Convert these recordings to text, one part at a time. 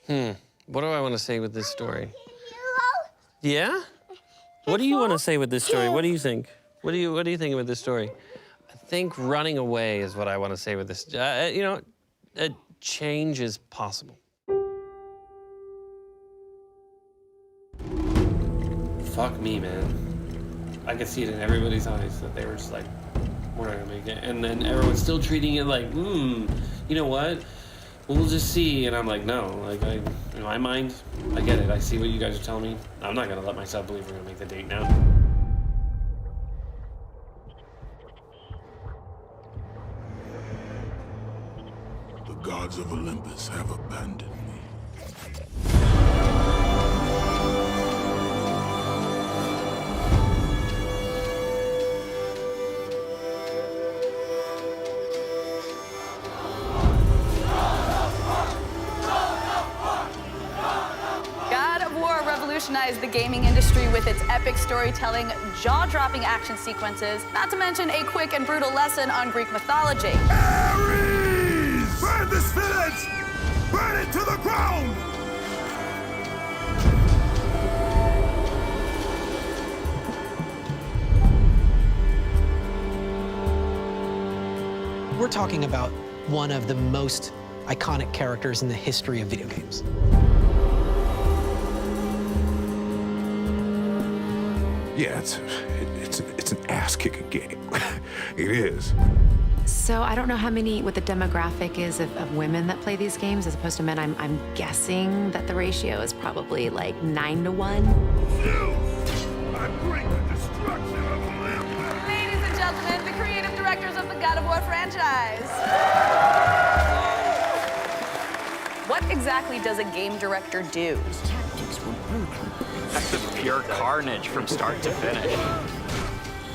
What do I want to say with this story? Yeah? What do you want to say with this story? What do you think? What do you think with this story? I think running away is what I want to say with this. You know, change is possible. Fuck me, man. I could see it in everybody's eyes that they were just like, we're not gonna make it. And then everyone's still treating it like, you know what? We'll just see. And I'm like, no. Like, in my mind, I get it. I see what you guys are telling me. I'm not gonna let myself believe we're gonna make the date now. The gods of Olympus have abandoned me. Revolutionized the gaming industry with its epic storytelling, jaw-dropping action sequences, not to mention a quick and brutal lesson on Greek mythology. Ares! Burn this village! Burn it to the ground! We're talking about one of the most iconic characters in the history of video games. Yeah, it's an ass-kicking game. It is. So I don't know what the demographic is of women that play these games as opposed to men. I'm guessing that the ratio is probably like 9 to 1. I bring the destruction of Olympus. Ladies and gentlemen, the creative directors of the God of War franchise. What exactly does a game director do? His tactics were brutal. That's just pure carnage from start to finish.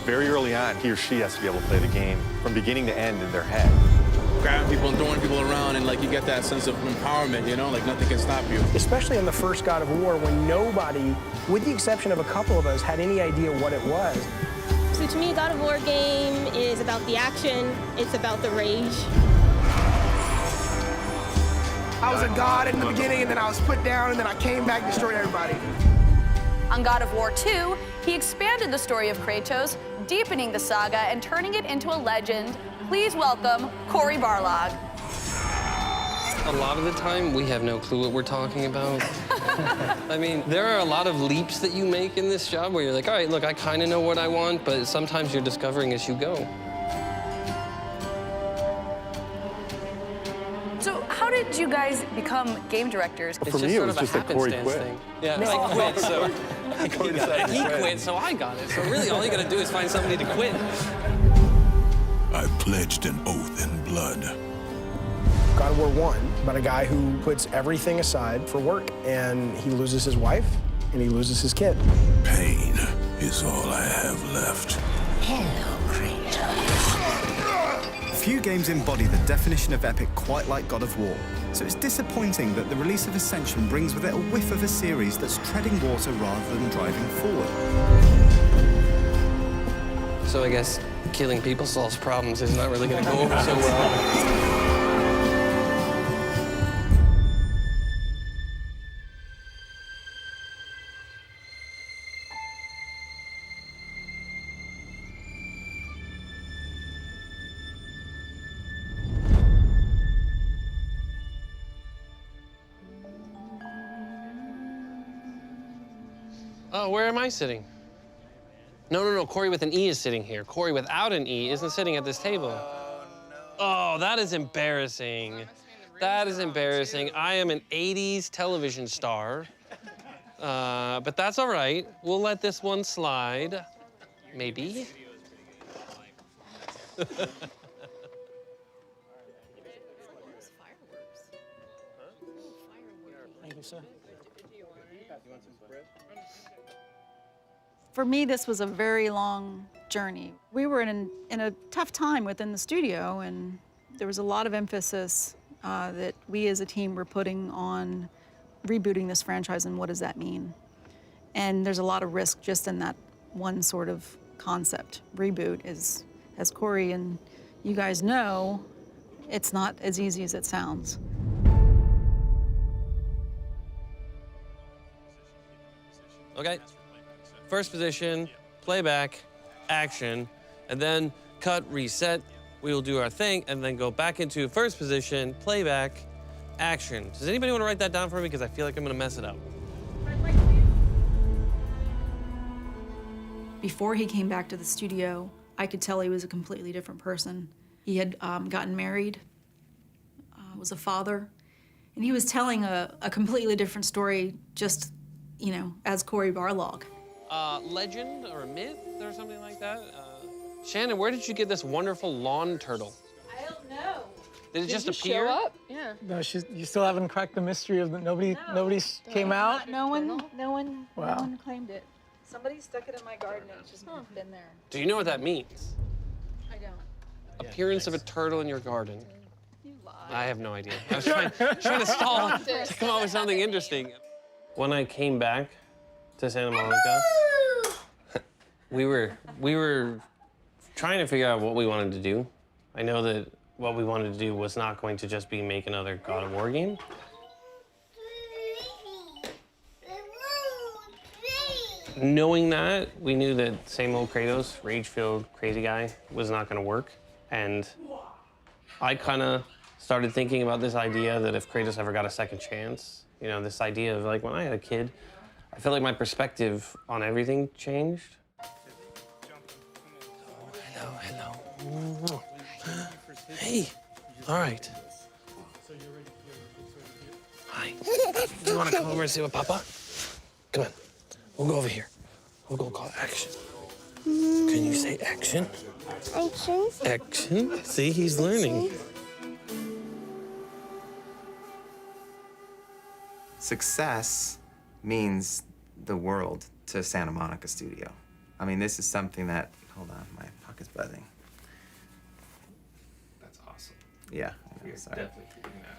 Very early on, he or she has to be able to play the game from beginning to end in their head. Grabbing people and throwing people around, and like you get that sense of empowerment, you know, like nothing can stop you. Especially in the first God of War, when nobody, with the exception of a couple of us, had any idea what it was. So to me, a God of War game is about the action, it's about the rage. I was a god in the beginning, and then I was put down, and then I came back and destroyed everybody. On God of War 2, he expanded the story of Kratos, deepening the saga and turning it into a legend. Please welcome Cory Barlog. A lot of the time, we have no clue what we're talking about. I mean, there are a lot of leaps that you make in this job where you're like, all right, look, I kind of know what I want, but sometimes you're discovering as you go. So how did you guys become game directors? For me, it was just that Cory quit. Thing. Yeah, I quit, so he quit, so I got it. So really, all you gotta do is find somebody to quit. I pledged an oath in blood. God of War 1, about a guy who puts everything aside for work, and he loses his wife, and he loses his kid. Pain is all I have left. Hello, Kratos. Few games embody the definition of epic quite like God of War, so it's disappointing that the release of Ascension brings with it a whiff of a series that's treading water rather than driving forward. So I guess killing people solves problems is not really gonna go over so well. Oh, where am I sitting? No, Cory with an E is sitting here. Cory without an E isn't sitting at this table. Oh, that is embarrassing. That is embarrassing. I am an 80s television star, but that's all right. We'll let this one slide, maybe. Thank you, sir. For me, this was a very long journey. We were in a tough time within the studio, and there was a lot of emphasis that we as a team were putting on rebooting this franchise and what does that mean. And there's a lot of risk just in that one sort of concept. Reboot is, as Cory and you guys know, it's not as easy as it sounds. Okay? First position, playback, action, and then cut, reset. We will do our thing, and then go back into first position, playback, action. Does anybody want to write that down for me? Because I feel like I'm going to mess it up. Before he came back to the studio, I could tell he was a completely different person. He had gotten married, was a father, and he was telling a completely different story just, you know, as Cory Barlog. Legend or a myth or something like that? Shannon, where did you get this wonderful lawn turtle? I don't know. Did it just appear? Show up? Yeah. No, you still haven't cracked the mystery of nobody came out? No one claimed it. Somebody stuck it in my garden and it's just been there. Do you know what that means? I don't. Appearance of a turtle in your garden. You lie. I have no idea. I was trying to stall to come up with something interesting. When I came back to Santa Monica, we were trying to figure out what we wanted to do. I know that what we wanted to do was not going to just be make another God of War game. Knowing that, we knew that same old Kratos, rage-filled, crazy guy, was not gonna work. And I kind of started thinking about this idea that if Kratos ever got a second chance, you know, this idea of like when I had a kid, I felt like my perspective on everything changed. Hello. Hey, all right. Hi. Do you want to come over and see what Papa? Come on. We'll go over here. We'll go call action. Can you say action? Action. Action. See, he's learning. Success means the world to Santa Monica Studio. I mean, this is something that, hold on, my pocket's buzzing. That's awesome. Yeah. We're sorry. definitely keeping that.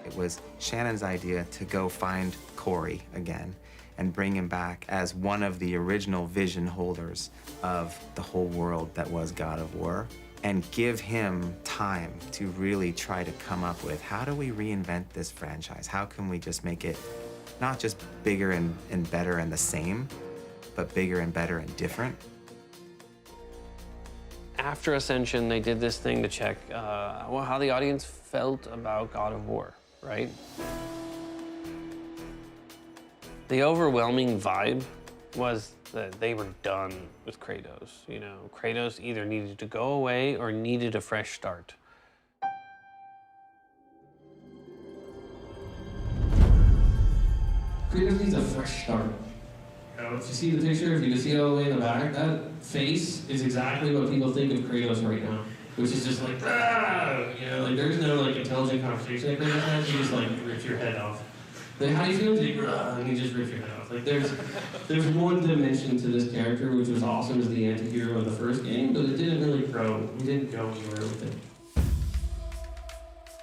It was Shannon's idea to go find Cory again and bring him back as one of the original vision holders of the whole world that was God of War, and give him time to really try to come up with, how do we reinvent this franchise? How can we just make it not just bigger and better and the same, but bigger and better and different? After Ascension, they did this thing to check how the audience felt about God of War, right? The overwhelming vibe was that they were done with Kratos. You know, Kratos either needed to go away or needed a fresh start. Kratos needs a fresh start. You know, if you see the picture, if you can see all the way in the back, that face is exactly what people think of Kratos right now, which is just like, ah! You know, like there's no like intelligent conversation that Kratos has. You just like rip your head off. Like, how do you feel? You and you just rip your head off. Like there's one dimension to this character which was awesome as the anti-hero of the first game, but it didn't really grow. We didn't go anywhere with it.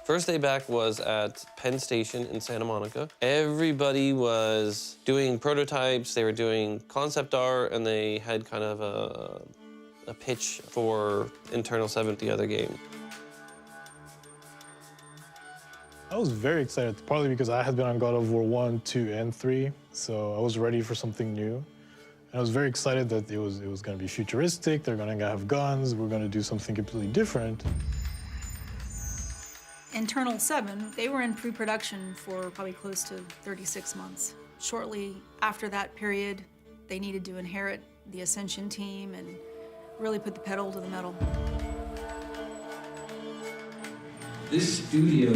First day back was at Penn Station in Santa Monica. Everybody was doing prototypes, they were doing concept art, and they had kind of a pitch for Internal 7, the other game. I was very excited, partly because I had been on God of War 1, 2, and 3, so I was ready for something new. And I was very excited that it was going to be futuristic, they're going to have guns, we're going to do something completely different. Internal 7, they were in pre-production for probably close to 36 months. Shortly after that period, they needed to inherit the Ascension team and really put the pedal to the metal. This studio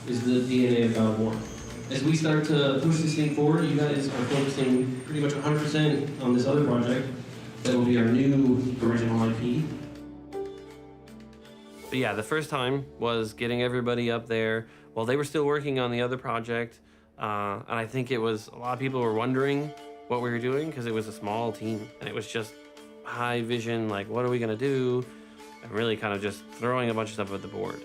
is the DNA of God of War. As we start to push this thing forward, you guys are focusing pretty much 100% on this other project that will be our new original IP. But yeah, the first time was getting everybody up there while they were still working on the other project. And I think it was, a lot of people were wondering what we were doing because it was a small team and it was just high vision, like what are we gonna do? And really kind of just throwing a bunch of stuff at the board.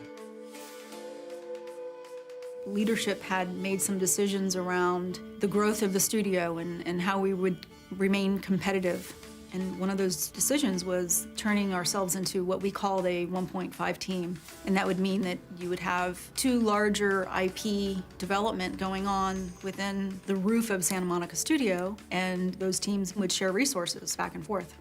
Leadership had made some decisions around the growth of the studio and how we would remain competitive. And one of those decisions was turning ourselves into what we called a 1.5 team. And that would mean that you would have 2 larger IP development going on within the roof of Santa Monica Studio, and those teams would share resources back and forth.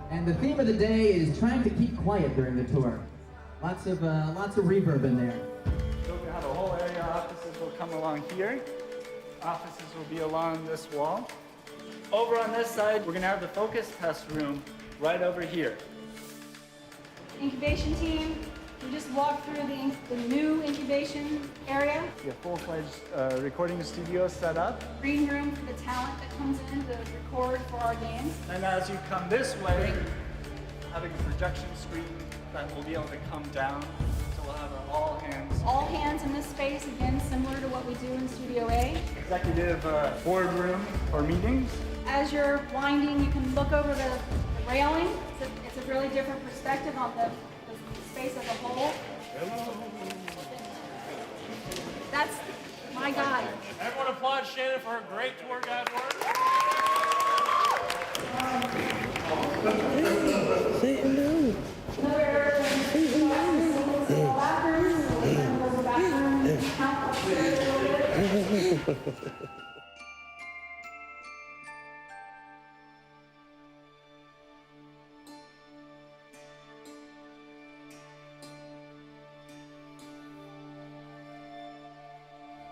And the theme of the day is trying to keep quiet during the tour. Lots of reverb in there. So we have a whole area. Offices will come along here. Offices will be along this wall. Over on this side, we're gonna have the focus test room right over here. Incubation team, we just walked through the new incubation area. We have full-fledged recording studio set up. Green room for the talent that comes in to record for our games. And as you come this way, having a projection screen that will be able to come down. So we'll have our all hands. All hands in this space, again, similar to what we do in Studio A. Executive boardroom for meetings. As you're winding, you can look over the railing. It's a really different perspective on the space as a whole. That's my guide. Everyone applaud Shannon for her great tour guide work.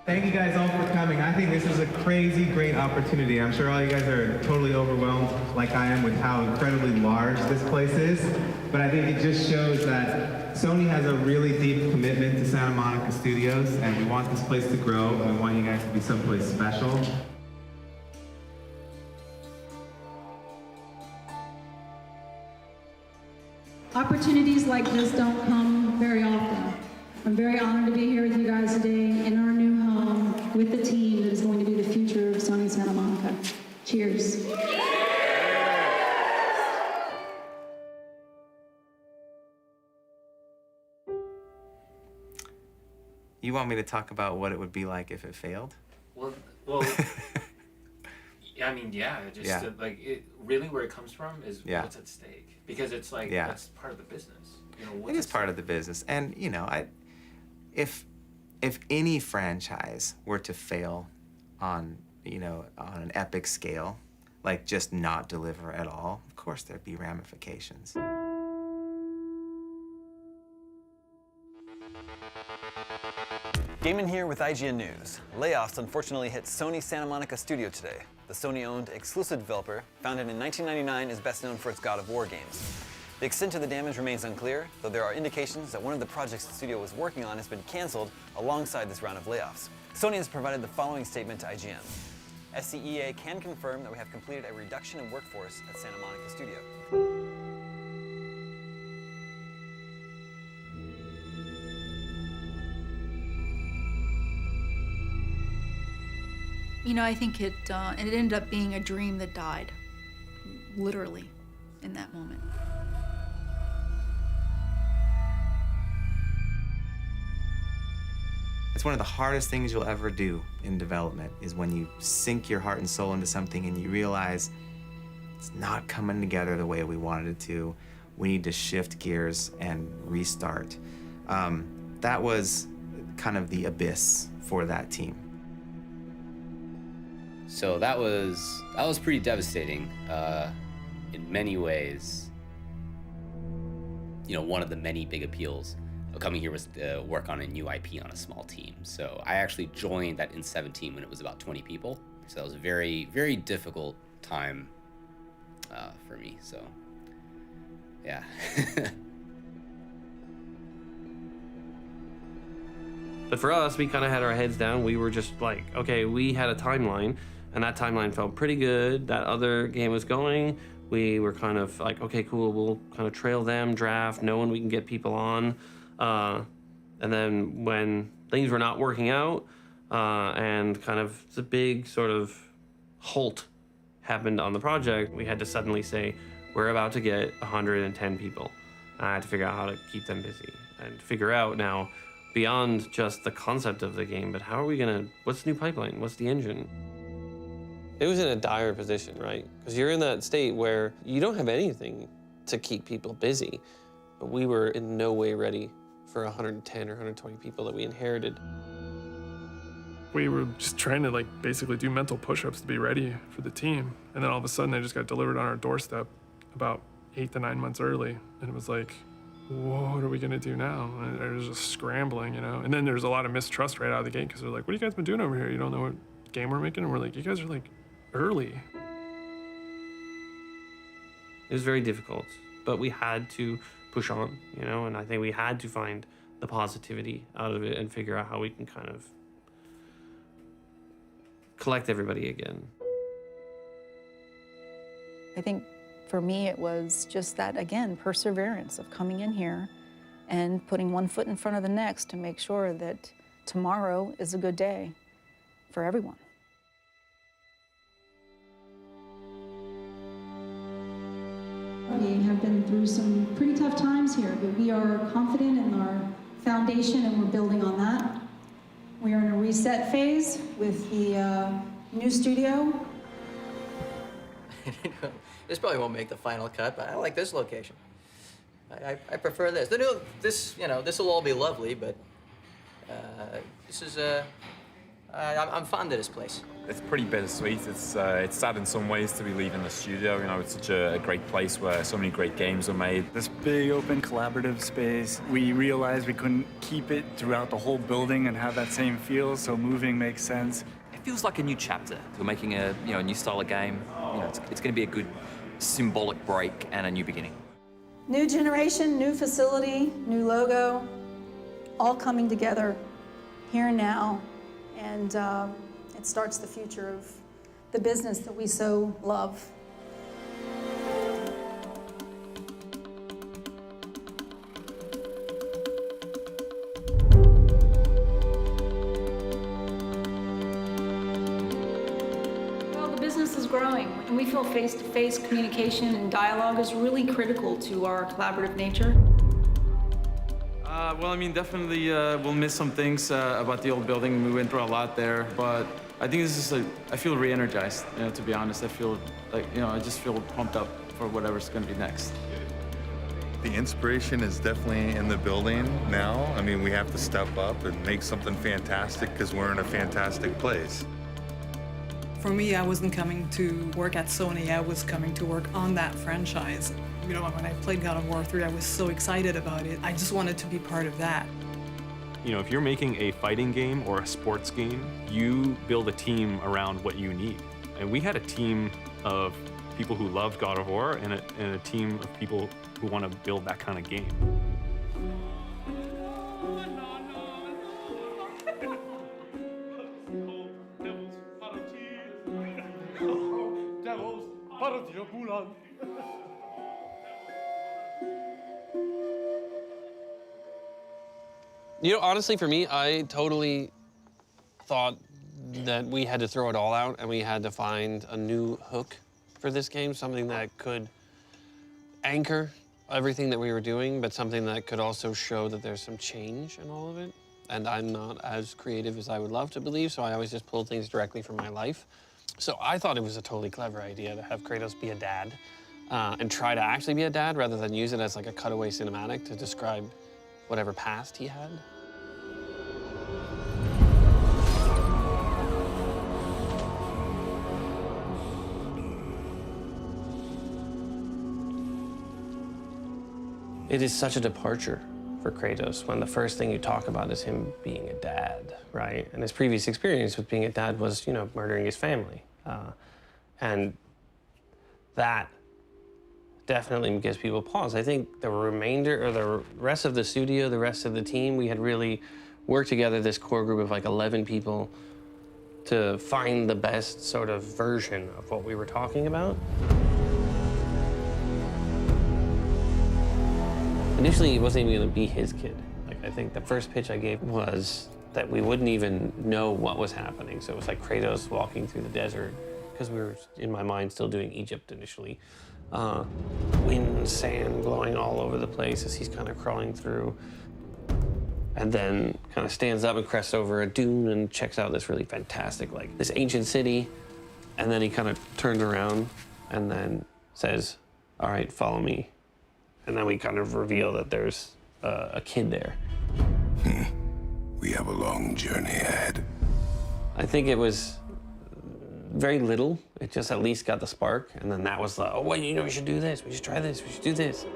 Thank you guys all for coming. I think this is a crazy great opportunity. I'm sure all you guys are totally overwhelmed like I am with how incredibly large this place is. But I think it just shows that Sony has a really deep commitment to Santa Monica Studios, and we want this place to grow, and we want you guys to be someplace special. Opportunities like this don't come very often. I'm very honored to be here with you guys today in our new home with the team that is going to be the future of Sony Santa Monica. Cheers. You want me to talk about what it would be like if it failed? Well, I mean, yeah, just Yeah. like it, really where it comes from is Yeah. what's at stake, because it's like Yeah. that's part of the business. You know, It what's is at part of the business, and you know, if any franchise were to fail on on an epic scale, like just not deliver at all, of course there'd be ramifications. Gaming here with IGN News. Layoffs unfortunately hit Sony Santa Monica Studio today. The Sony-owned exclusive developer, founded in 1999, is best known for its God of War games. The extent of the damage remains unclear, though there are indications that one of the projects the studio was working on has been canceled alongside this round of layoffs. Sony has provided the following statement to IGN. SCEA can confirm that we have completed a reduction in workforce at Santa Monica Studio. You know, I think it ended up being a dream that died, literally, in that moment. It's one of the hardest things you'll ever do in development is when you sink your heart and soul into something and you realize it's not coming together the way we wanted it to. We need to shift gears and restart. That was kind of the abyss for that team. So that was pretty devastating in many ways. You know, one of the many big appeals of coming here was to work on a new IP on a small team. So I actually joined that in 17 when it was about 20 people. So that was a very, very difficult time for me. So, yeah. But for us, we kind of had our heads down. We were just like, okay, we had a timeline, and that timeline felt pretty good. That other game was going. We were kind of like, okay, cool, we'll kind of trail them, draft, knowing we can get people on. And then when things were not working out, and kind of the big sort of halt happened on the project, we had to suddenly say, we're about to get 110 people. I had to figure out how to keep them busy and figure out now, beyond just the concept of the game, but how are we gonna, what's the new pipeline? What's the engine? It was in a dire position, right? Because you're in that state where you don't have anything to keep people busy, but we were in no way ready for 110 or 120 people that we inherited. We were just trying to like basically do mental push-ups to be ready for the team. And then all of a sudden they just got delivered on our doorstep about 8 to 9 months early. And it was like, what are we gonna do now? And it was just scrambling, you know? And then there's a lot of mistrust right out of the gate because they're like, what have you guys been doing over here? You don't know what game we're making? And we're like, you guys are like early. It was very difficult, but we had to push on, you know? And I think we had to find the positivity out of it and figure out how we can kind of collect everybody again. I think for me, it was just that, again, perseverance of coming in here and putting one foot in front of the next to make sure that tomorrow is a good day for everyone. We have been through some pretty tough times here, but we are confident in our foundation and we're building on that. We are in a reset phase with the new studio. This probably won't make the final cut, but I like this location. I prefer this. The new, this, you know, this will all be lovely, but this is I'm fond of this place. It's pretty bittersweet. It's sad in some ways to be leaving the studio. You know, it's such a great place where so many great games are made. This big, open, collaborative space. We realized we couldn't keep it throughout the whole building and have that same feel, so moving makes sense. It feels like a new chapter. We're making a new style of game. You know, it's going to be a good symbolic break and a new beginning. New generation, new facility, new logo, all coming together here and now. And it starts the future of the business that we so love. Well, the business is growing, and we feel face-to-face communication and dialogue is really critical to our collaborative nature. Well, I mean, definitely we'll miss some things about the old building. We went through a lot there, but I think this is I feel re-energized, you know, to be honest. I feel like, you know, I just feel pumped up for whatever's going to be next. The inspiration is definitely in the building now. I mean, we have to step up and make something fantastic because we're in a fantastic place. For me, I wasn't coming to work at Sony. I was coming to work on that franchise. You know, when I played God of War 3, I was so excited about it. I just wanted to be part of that. You know, if you're making a fighting game or a sports game, you build a team around what you need. And we had a team of people who loved God of War and a team of people who want to build that kind of game. You know, honestly, for me, I totally thought that we had to throw it all out and we had to find a new hook for this game, something that could anchor everything that we were doing, but something that could also show that there's some change in all of it. And I'm not as creative as I would love to believe, so I always just pull things directly from my life. So I thought it was a totally clever idea to have Kratos be a dad and try to actually be a dad rather than use it as like a cutaway cinematic to describe whatever past he had. It is such a departure for Kratos when the first thing you talk about is him being a dad, right? And his previous experience with being a dad was, you know, murdering his family. And that definitely gives people pause. I think the remainder, or the rest of the studio, the rest of the team, we had really worked together, this core group of like 11 people, to find the best sort of version of what we were talking about. Initially, it wasn't even gonna be his kid. Like, I think the first pitch I gave was that we wouldn't even know what was happening. So it was like Kratos walking through the desert, because we were, in my mind, still doing Egypt initially. wind, sand blowing all over the place as he's kind of crawling through. And then kind of stands up and crests over a dune and checks out this really fantastic, like this ancient city. And then he kind of turns around and then says, all right, follow me. And then we kind of reveal that there's a kid there. We have a long journey ahead. I think it was very little. It just at least got the spark. And then that was like, oh, wait, you know, we should do this. We should try this. We should do this.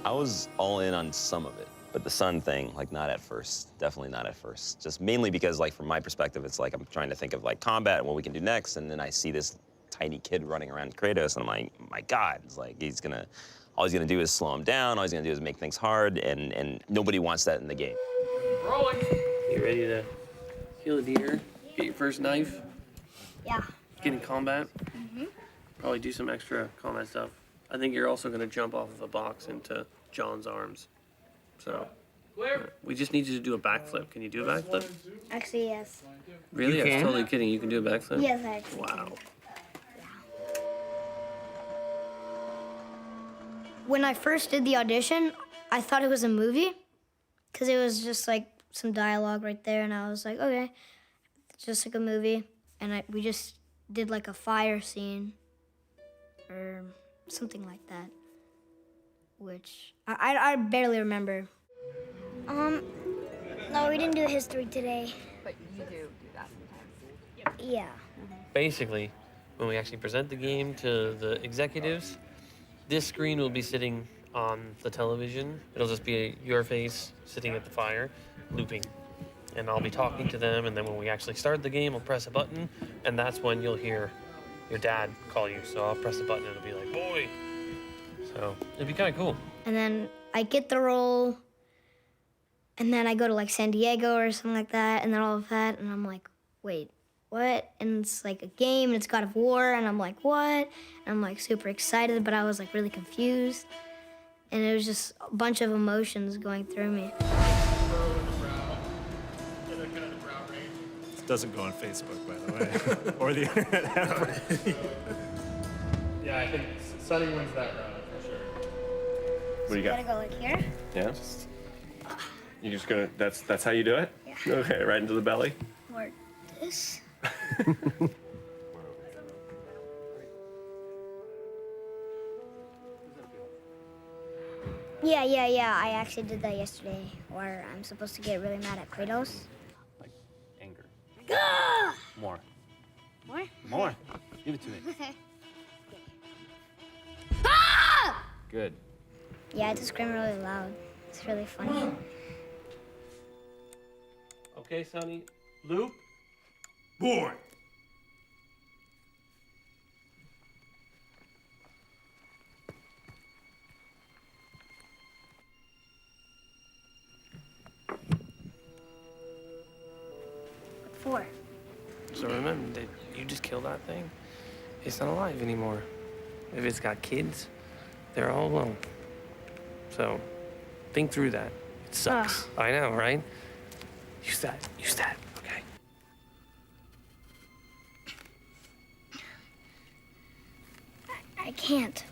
I was all in on some of it, but the sun thing, like, not at first. Definitely not at first. Just mainly because, like, from my perspective, it's like I'm trying to think of, like, combat and what we can do next, and then I see this tiny kid running around Kratos, and I'm like, my God, it's like all he's gonna do is slow him down, all he's gonna do is make things hard, and nobody wants that in the game. Rolling. You ready to kill a deer? Get your first knife? Yeah. Get in combat? Probably do some extra combat stuff. I think you're also gonna jump off of a box into John's arms. So, we just need you to do a backflip. Can you do a backflip? Actually, yes. Really? I was totally kidding. You can do a backflip? Yes, I actually Wow. When I first did the audition, I thought it was a movie because it was just like some dialogue right there, and I was like, okay, it's just like a movie. And we just did like a fire scene or something like that, which I barely remember. No, we didn't do history today. But you do that sometimes. Yeah. Basically, when we actually present the game to the executives, this screen will be sitting on the television. It'll just be your face sitting at the fire, looping. And I'll be talking to them, and then when we actually start the game, I'll press a button, and that's when you'll hear your dad call you. So I'll press the button, and it'll be like, boy. So it'd be kind of cool. And then I get the role, and then I go to like San Diego or something like that, and then all of that, and I'm like, wait, what? And it's like a game, and it's God of War, and I'm like, what? And I'm like super excited, but I was like really confused. And it was just a bunch of emotions going through me. This doesn't go on Facebook, by the way, or the internet ever. Yeah, I think Sunny wins that round for sure. What do you got? Gotta go like here. Yeah? You just gonna, that's how you do it? Yeah. Okay, right into the belly? Or this. Yeah. I actually did that yesterday, where I'm supposed to get really mad at Kratos. Anger. Ah! More. More? More. Give it to me. Okay. Ah! Good. Yeah, I just scream really loud. It's really funny. Okay, Sonny. Loop. Boy. What for? So remember that you just killed that thing. It's not alive anymore. If it's got kids, they're all alone. So think through that. It sucks. I know, right? Use that. Okay. I can't.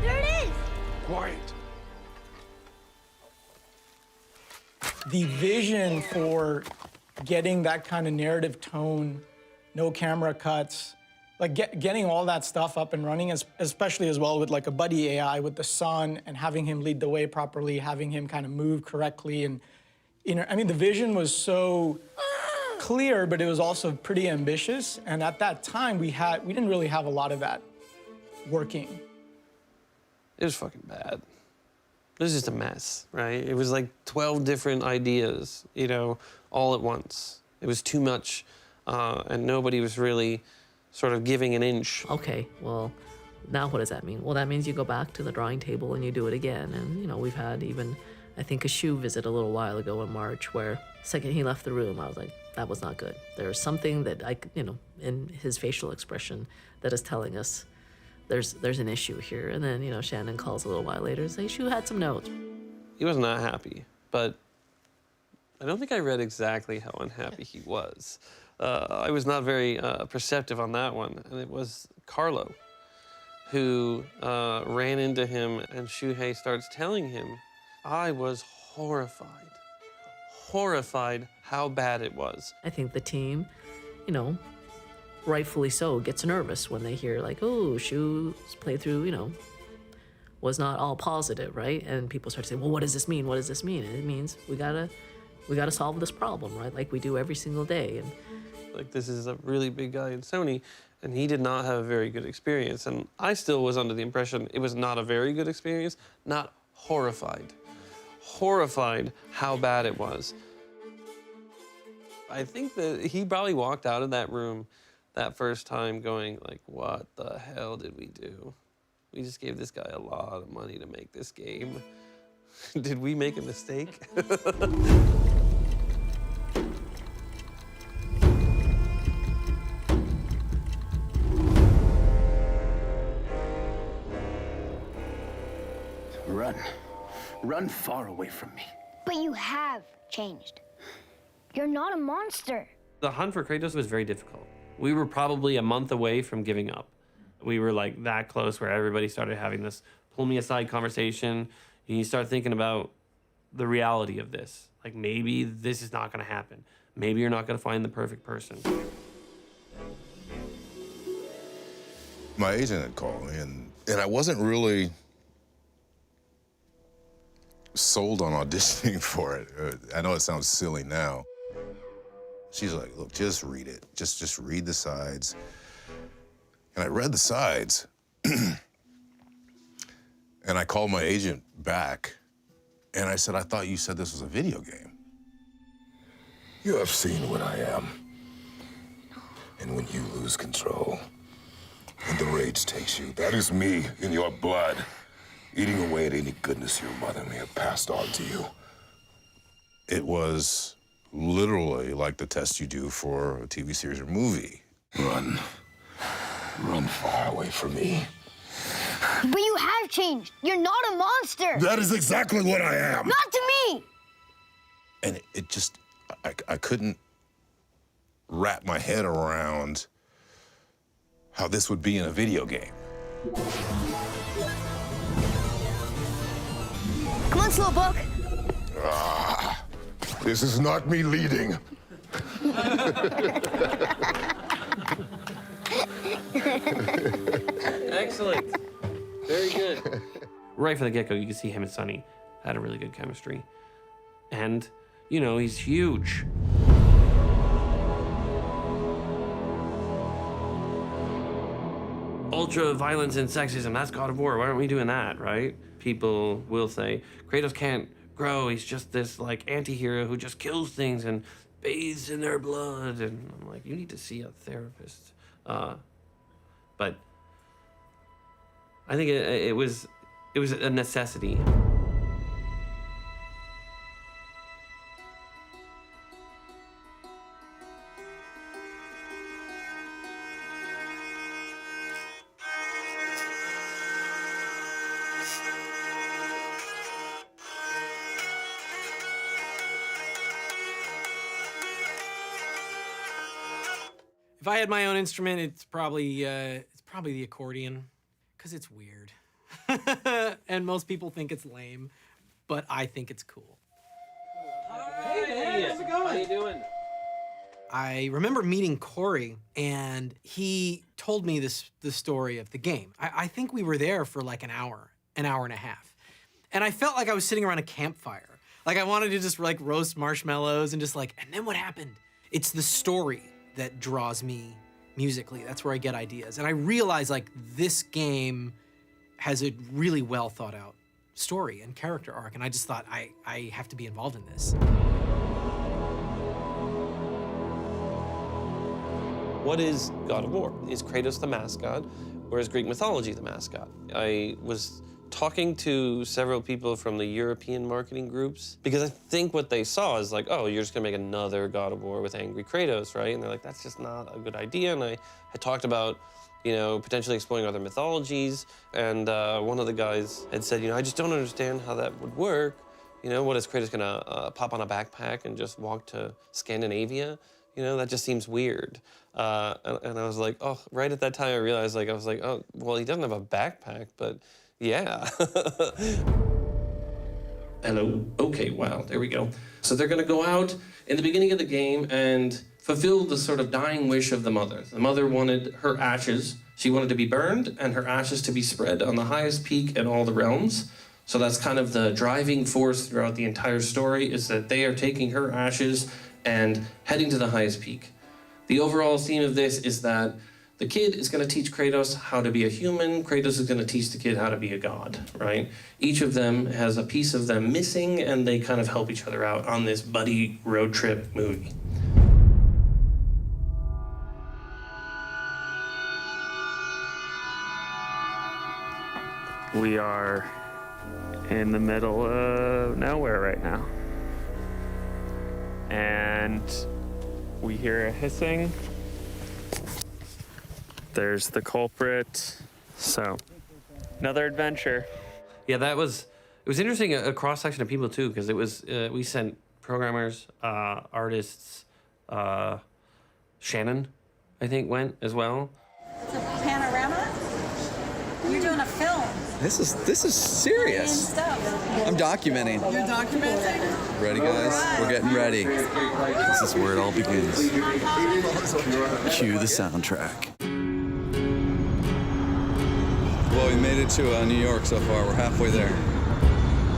There it is! Quiet. The vision for getting that kind of narrative tone, no camera cuts, like getting all that stuff up and running, especially as well with like a buddy AI with the sun and having him lead the way properly, having him kind of move correctly. And, you know, I mean, the vision was so clear, but it was also pretty ambitious. And at that time, we didn't really have a lot of that working. It was fucking bad. It was just a mess, right? It was like 12 different ideas, you know, all at once. It was too much, and nobody was really sort of giving an inch. Okay, well, now what does that mean? Well, that means you go back to the drawing table and you do it again. And, you know, we've had even, I think, a shoe visit a little while ago in March where the second he left the room, I was like, that was not good. There's something that in his facial expression that is telling us there's an issue here. And then, you know, Shannon calls a little while later and says, Shoe had some notes. He was not happy, but I don't think I read exactly how unhappy he was. I was not very perceptive on that one, and it was Carlo who ran into him, and Shuhei starts telling him. I was horrified how bad it was. I think the team, you know, rightfully so, gets nervous when they hear like, oh, Shu's playthrough, you know, was not all positive, right? And people start to say, well, what does this mean? What does this mean? And it means we gotta solve this problem, right? Like we do every single day. And like, this is a really big guy in Sony, and he did not have a very good experience. And I still was under the impression it was not a very good experience, not horrified. Horrified how bad it was. I think that he probably walked out of that room that first time going like, what the hell did we do? We just gave this guy a lot of money to make this game. Did we make a mistake? Run. Run far away from me. But you have changed. You're not a monster. The hunt for Kratos was very difficult. We were probably a month away from giving up. We were like that close where everybody started having this pull me aside conversation. And you start thinking about the reality of this. Like, maybe this is not gonna happen. Maybe you're not gonna find the perfect person. My agent had called me, and I wasn't really sold on auditioning for it. I know it sounds silly now. She's like, look, just read it. Just read the sides. And I read the sides, and I called my agent back, and I said, I thought you said this was a video game. You have seen what I am. And when you lose control, and the rage takes you, that is me in your blood, eating away at any goodness your mother may have passed on to you. It was literally like the test you do for a TV series or movie. Run. Run far away from me. But you have changed. You're not a monster. That is exactly what I am. Not to me. And it just, I couldn't wrap my head around how this would be in a video game. Come on, Slowpoke. This is not me leading. Excellent. Very good. Right from the get-go, you can see him and Sonny had a really good chemistry. And, you know, he's huge. Ultra violence and sexism, that's God of War. Why aren't we doing that, right? People will say, Kratos can't grow. He's just this, like, anti-hero who just kills things and bathes in their blood. And I'm like, you need to see a therapist. But I think it was a necessity. If I had my own instrument, it's probably the accordion, because it's weird. And most people think it's lame, but I think it's cool. Hey, man, how's it going? How you doing? I remember meeting Corey, and he told me the story of the game. I think we were there for like an hour and a half. And I felt like I was sitting around a campfire. Like I wanted to just like roast marshmallows and just like, and then what happened? It's the story that draws me musically. That's where I get ideas. And I realize like this game has a really well thought out story and character arc. And I just thought I have to be involved in this. what is God of War? Is Kratos the mascot, or is Greek mythology the mascot? I was talking to several people from the European marketing groups, because I think what they saw is like, oh, you're just gonna make another God of War with angry Kratos, right? And they're like, that's just not a good idea. And I had talked about, you know, potentially exploring other mythologies. And one of the guys had said, you know, I just don't understand how that would work. You know, what is Kratos gonna pop on a backpack and just walk to Scandinavia? You know, that just seems weird. And I was like, oh, right at that time I realized, like, I was like, oh, well, he doesn't have a backpack, but yeah. Hello, okay, wow, there we go. So they're gonna go out in the beginning of the game and fulfill the sort of dying wish of the mother. The mother wanted her ashes. She wanted to be burned and her ashes to be spread on the highest peak in all the realms. So that's kind of the driving force throughout the entire story, is that they are taking her ashes and heading to the highest peak. The overall theme of this is that the kid is going to teach Kratos how to be a human. Kratos is going to teach the kid how to be a god, right? Each of them has a piece of them missing, and they kind of help each other out on this buddy road trip movie. We are in the middle of nowhere right now. And we hear a hissing. There's the culprit. So, another adventure. Yeah, it was interesting, a cross-section of people too, because it was, we sent programmers, artists, Shannon, I think, went as well. It's a panorama? You're doing a film. This is serious. I'm documenting. You're documenting? Ready, guys? Right. We're getting ready. This is where it all begins. Cue the soundtrack. Well, we made it to New York so far. We're halfway there.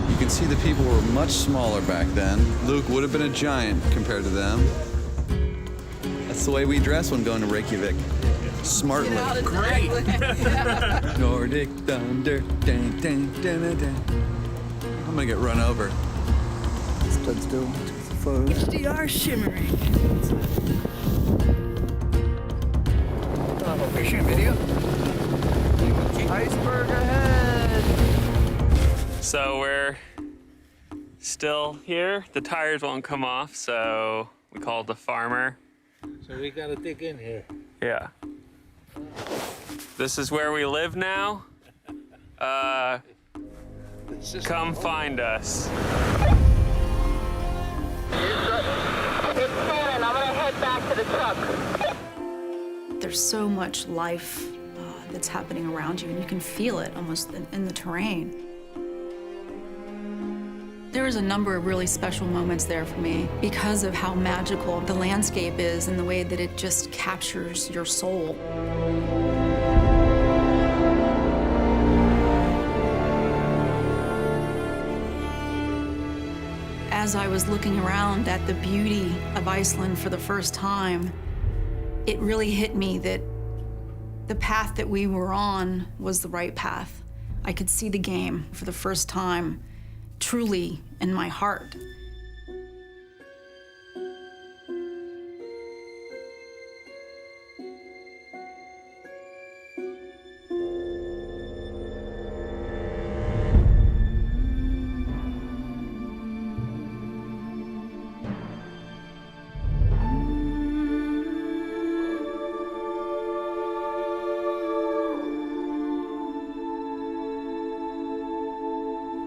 You can see the people were much smaller back then. Luke would have been a giant compared to them. That's the way we dress when going to Reykjavik. Smartly. Great. Nordic thunder. Dun, dun, dun, dun, dun. I'm gonna get run over. Let's go to the phone. HDR shimmering. Fishing video. Iceberg ahead. So we're still here. The tires won't come off, so we called the farmer. So we gotta dig in here. Yeah. This is where we live now. Come find us. It's Shannon. I'm gonna head back to the truck. There's so much life that's happening around you, and you can feel it almost in the terrain. There was a number of really special moments there for me because of how magical the landscape is and the way that it just captures your soul. As I was looking around at the beauty of Iceland for the first time, it really hit me that the path that we were on was the right path. I could see the game for the first time, truly in my heart.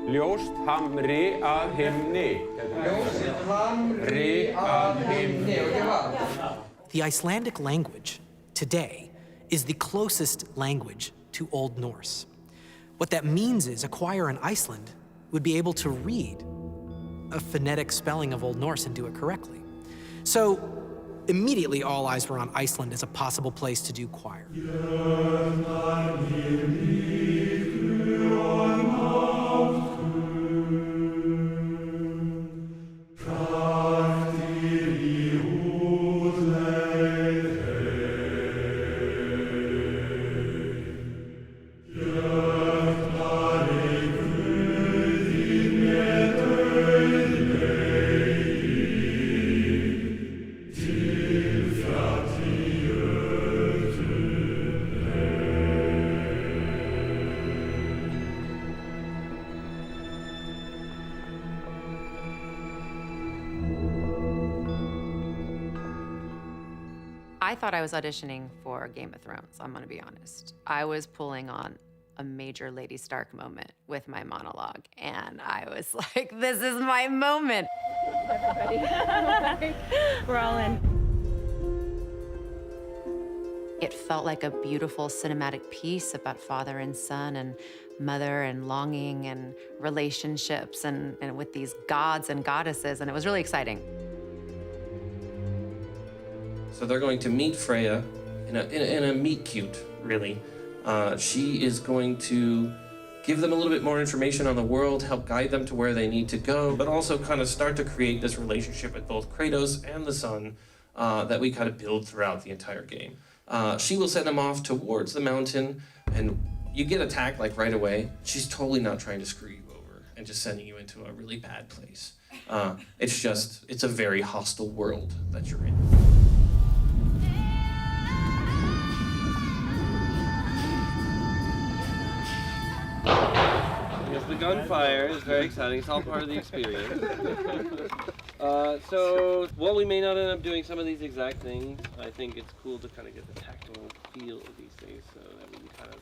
Ljóst hamri að himni. Ljóst hamri að himni. The Icelandic language today is the closest language to Old Norse. What that means is Acquire in Iceland would be able to read a phonetic spelling of Old Norse and do it correctly. So immediately all eyes were on Iceland as a possible place to do choir. I thought I was auditioning for Game of Thrones, I'm gonna be honest. I was pulling on a major Lady Stark moment with my monologue, and I was like, this is my moment. Everybody. We're all in. It felt like a beautiful cinematic piece about father and son and mother and longing and relationships and with these gods and goddesses, and it was really exciting. So they're going to meet Freya in a meet cute, really. She is going to give them a little bit more information on the world, help guide them to where they need to go, but also kind of start to create this relationship with both Kratos and the son that we kind of build throughout the entire game. She will send them off towards the mountain, and you get attacked like right away. She's totally not trying to screw you over and just sending you into a really bad place. It's a very hostile world that you're in. Yes, the gunfire is very exciting. It's all part of the experience. So, while we may not end up doing some of these exact things, I think it's cool to kind of get the tactile feel of these things so that we can kind of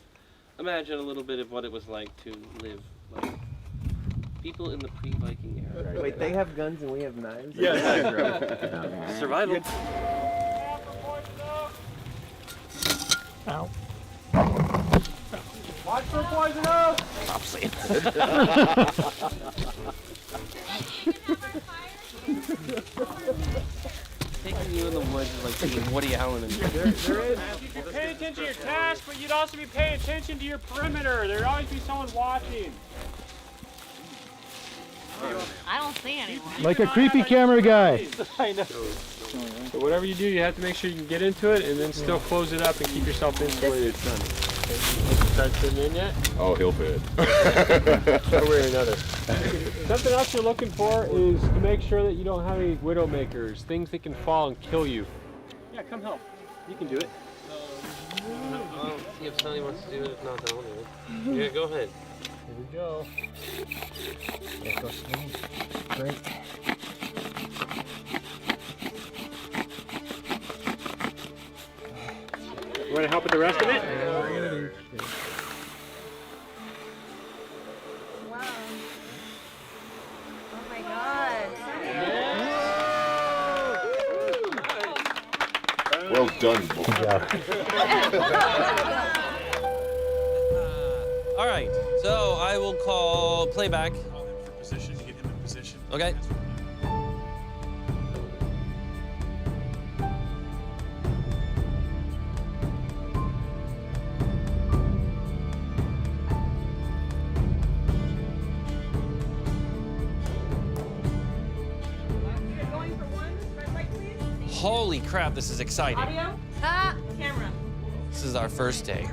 imagine a little bit of what it was like to live like people in the pre-Viking era. Wait, they have guns and we have knives? Yes. Survival. Ow. Watch for poison oak! Stop saying Taking you in the woods is like taking Woody Allen in there is. You could pay attention to your task, but you'd also be paying attention to your perimeter. There'd always be someone watching. I don't see anyone. Like a creepy camera guy. I know. So whatever you do, you have to make sure you can get into it and then still close it up and keep yourself insulated. Start sitting in yet? Oh, he'll fit. One way or another. Something else you're looking for is to make sure that you don't have any widowmakers, things that can fall and kill you. Yeah, come help. You can do it. I'll see if Sonny wants to do it. If not, then I'll do it. Yeah, go ahead. Here we go. Great. You want to help with the rest of it? Wow. Oh my God. Well done, boy. All right, so I will call playback. Call him for position to get him in position. Okay. Going for one. Red light, please. Holy crap, this is exciting. Audio. Camera. This is our first day.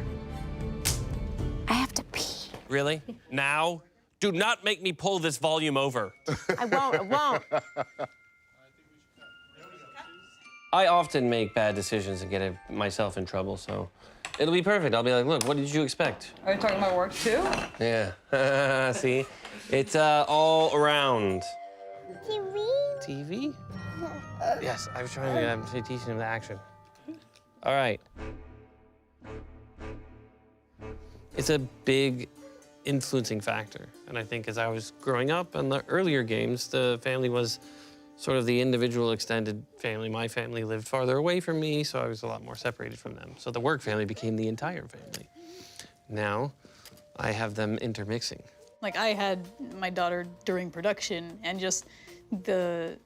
I have to pee. Really? Now? Do not make me pull this volume over. I won't. I won't. I often make bad decisions and get myself in trouble, so it'll be perfect. I'll be like, look, what did you expect? Are you talking about work too? Yeah. See? It's all around. TV. TV? Yes, I was trying to teach him the action. All right. It's a big influencing factor. And I think as I was growing up in the earlier games, the family was sort of the individual extended family. My family lived farther away from me, so I was a lot more separated from them. So the work family became the entire family. Now, I have them intermixing. Like I had my daughter during production, and just the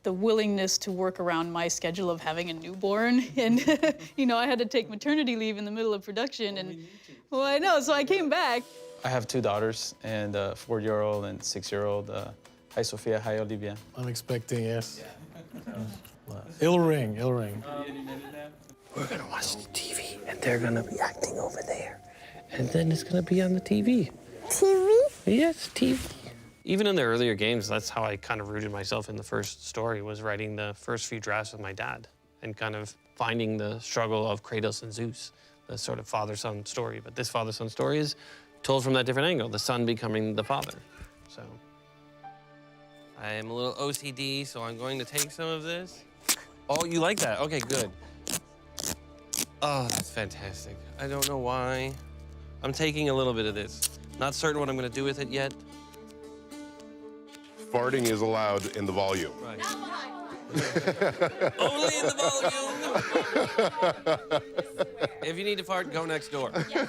willingness to work around my schedule of having a newborn. And, you know, I had to take maternity leave in the middle of production. And, well, I know, so I came back. I have two daughters, and a 4-year-old and 6-year-old. Hi, Sophia. Hi, Olivia. I'm expecting, yes. It'll ring, it'll ring. We're gonna watch the TV, and they're gonna be acting over there. And then it's gonna be on the TV. TV? Yes, TV. Even in the earlier games, that's how I kind of rooted myself in the first story, was writing the first few drafts with my dad and kind of finding the struggle of Kratos and Zeus, the sort of father-son story. But this father-son story is told from that different angle, the son becoming the father. So I am a little OCD, so I'm going to take some of this. Oh, you like that? Okay, good. Oh, that's fantastic. I don't know why. I'm taking a little bit of this. Not certain what I'm gonna do with it yet. Farting is allowed in the volume. Right. Only in the volume. If you need to fart, go next door. Yes.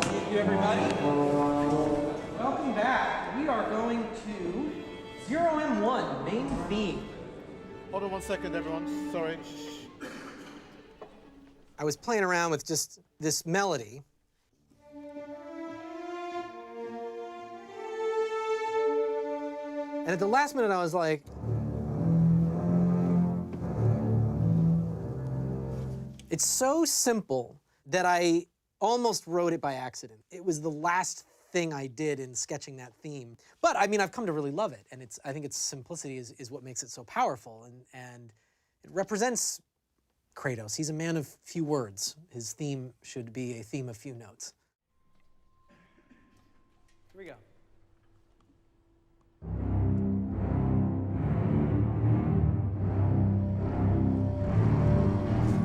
Thank you, everybody. Welcome back. We are going to 0M1, main theme. Hold on 1 second, everyone. Sorry. I was playing around with just this melody. And at the last minute, I was like, it's so simple that I almost wrote it by accident. It was the last thing I did in sketching that theme. But I mean, I've come to really love it. And I think its simplicity is what makes it so powerful. And it represents Kratos. He's a man of few words. His theme should be a theme of few notes. Here we go.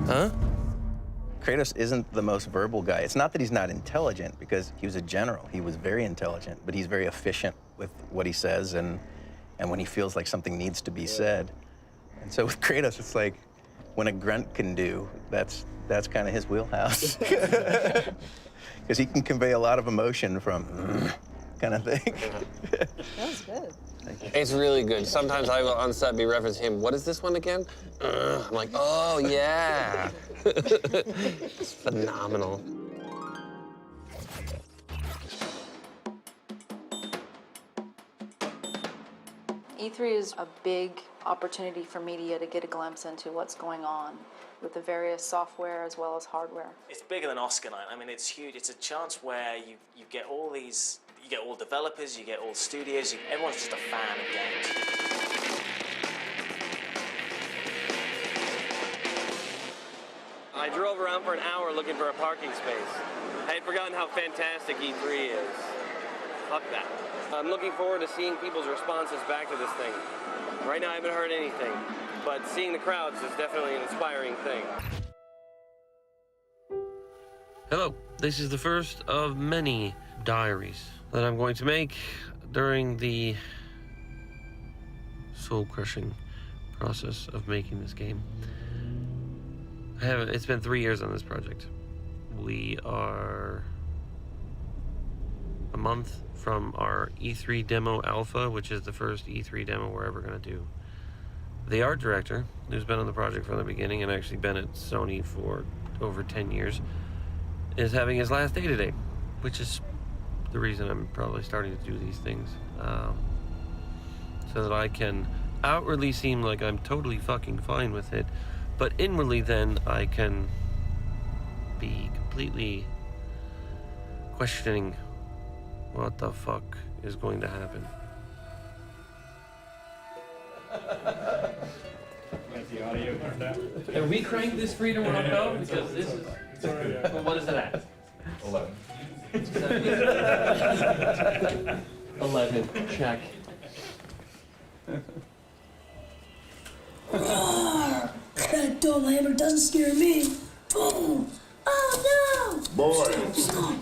Huh? Kratos isn't the most verbal guy. It's not that he's not intelligent, because he was a general. He was very intelligent, but he's very efficient with what he says and when he feels like something needs to be said. And so with Kratos, it's like when a grunt can do, that's kind of his wheelhouse. Because he can convey a lot of emotion from kind of thing. That was good. It's really good. Sometimes I will on set be referencing him. What is this one again? I'm like, oh, yeah. It's phenomenal. E3 is a big opportunity for media to get a glimpse into what's going on with the various software as well as hardware. It's bigger than Oscar night. I mean, it's huge. It's a chance where you get all these, you get all developers, you get all studios, everyone's just a fan of games. I drove around for an hour looking for a parking space. I had forgotten how fantastic E3 is. Fuck that. I'm looking forward to seeing people's responses back to this thing. Right now I haven't heard anything, but seeing the crowds is definitely an inspiring thing. Hello, this is the first of many diaries that I'm going to make during the soul-crushing process of making this game. It's been 3 years on this project. We are a month from our E3 demo alpha, which is the first E3 demo we're ever going to do. The art director, who's been on the project from the beginning and actually been at Sony for over 10 years, is having his last day today, which is the reason I'm probably starting to do these things. So that I can outwardly seem like I'm totally fucking fine with it, but inwardly then I can be completely questioning what the fuck is going to happen. Can we crank this Freedom Rock up? Because this is... Well, what is it at? 11. 11. Check. That dull hammer doesn't scare me. Boom! Oh no! Boy! Stop!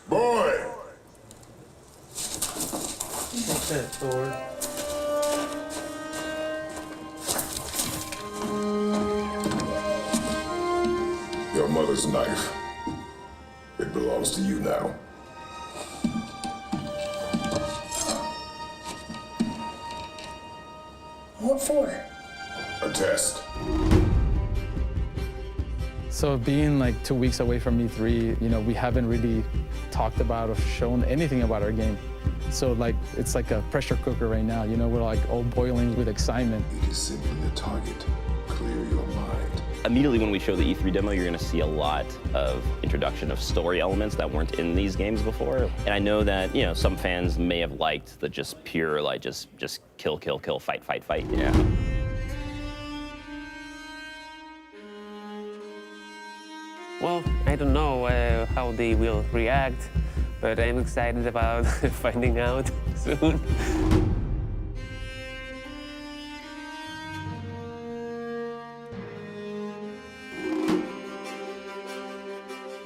Boy! Take that, Thor. Your mother's knife. It belongs to you now. What for? A test. So being like 2 weeks away from E3, you know, we haven't really talked about or shown anything about our game. So like, it's like a pressure cooker right now, you know, we're like all boiling with excitement. It is simply a target. Clear your mind. Immediately when we show the E3 demo, you're gonna see a lot of introduction of story elements that weren't in these games before. And I know that, you know, some fans may have liked the just pure, like, just kill, kill, kill, fight, fight, fight, yeah. Well, I don't know how they will react, but I'm excited about finding out soon.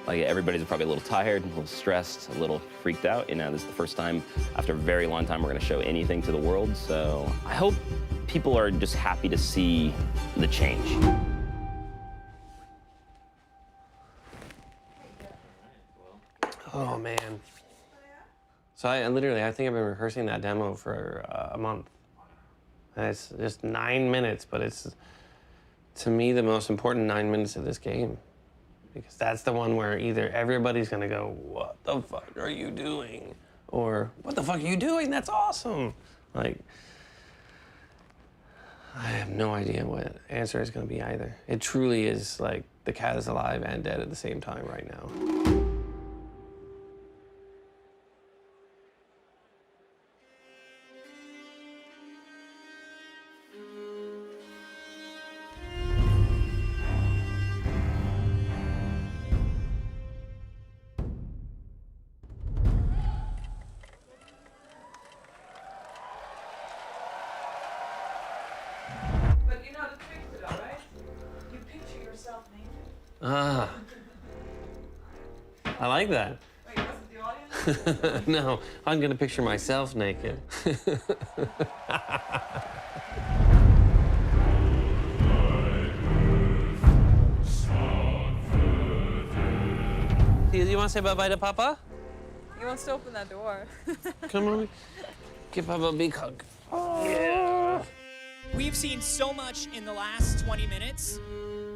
Like, everybody's probably a little tired, a little stressed, a little freaked out. You know, this is the first time after a very long time we're going to show anything to the world. So I hope people are just happy to see the change. Oh, man. So I think I've been rehearsing that demo for a month. And it's just 9 minutes, but it's, to me, the most important 9 minutes of this game. Because that's the one where either everybody's gonna go, what the fuck are you doing? Or, what the fuck are you doing? That's awesome. Like, I have no idea what answer is gonna be either. It truly is like the cat is alive and dead at the same time right now. Ah. I like that. Wait, wasn't the audience? No, I'm gonna picture myself naked. You want to say bye-bye to Papa? He wants to open that door. Come on. Give Papa a big hug. Oh. Yeah. We've seen so much in the last 20 minutes,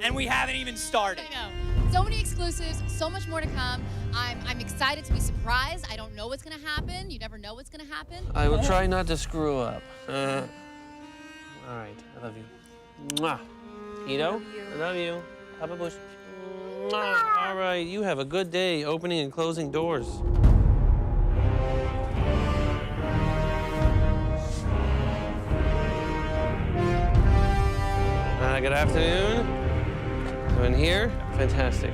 and we haven't even started. I know. So many exclusives, so much more to come. I'm excited to be surprised. I don't know what's gonna happen. You never know what's gonna happen. I will try not to screw up. All right, I love you. Mwah. Ito, I love you. Papa Bush. Mwah. All right, you have a good day opening and closing doors. Good afternoon. So in here, fantastic.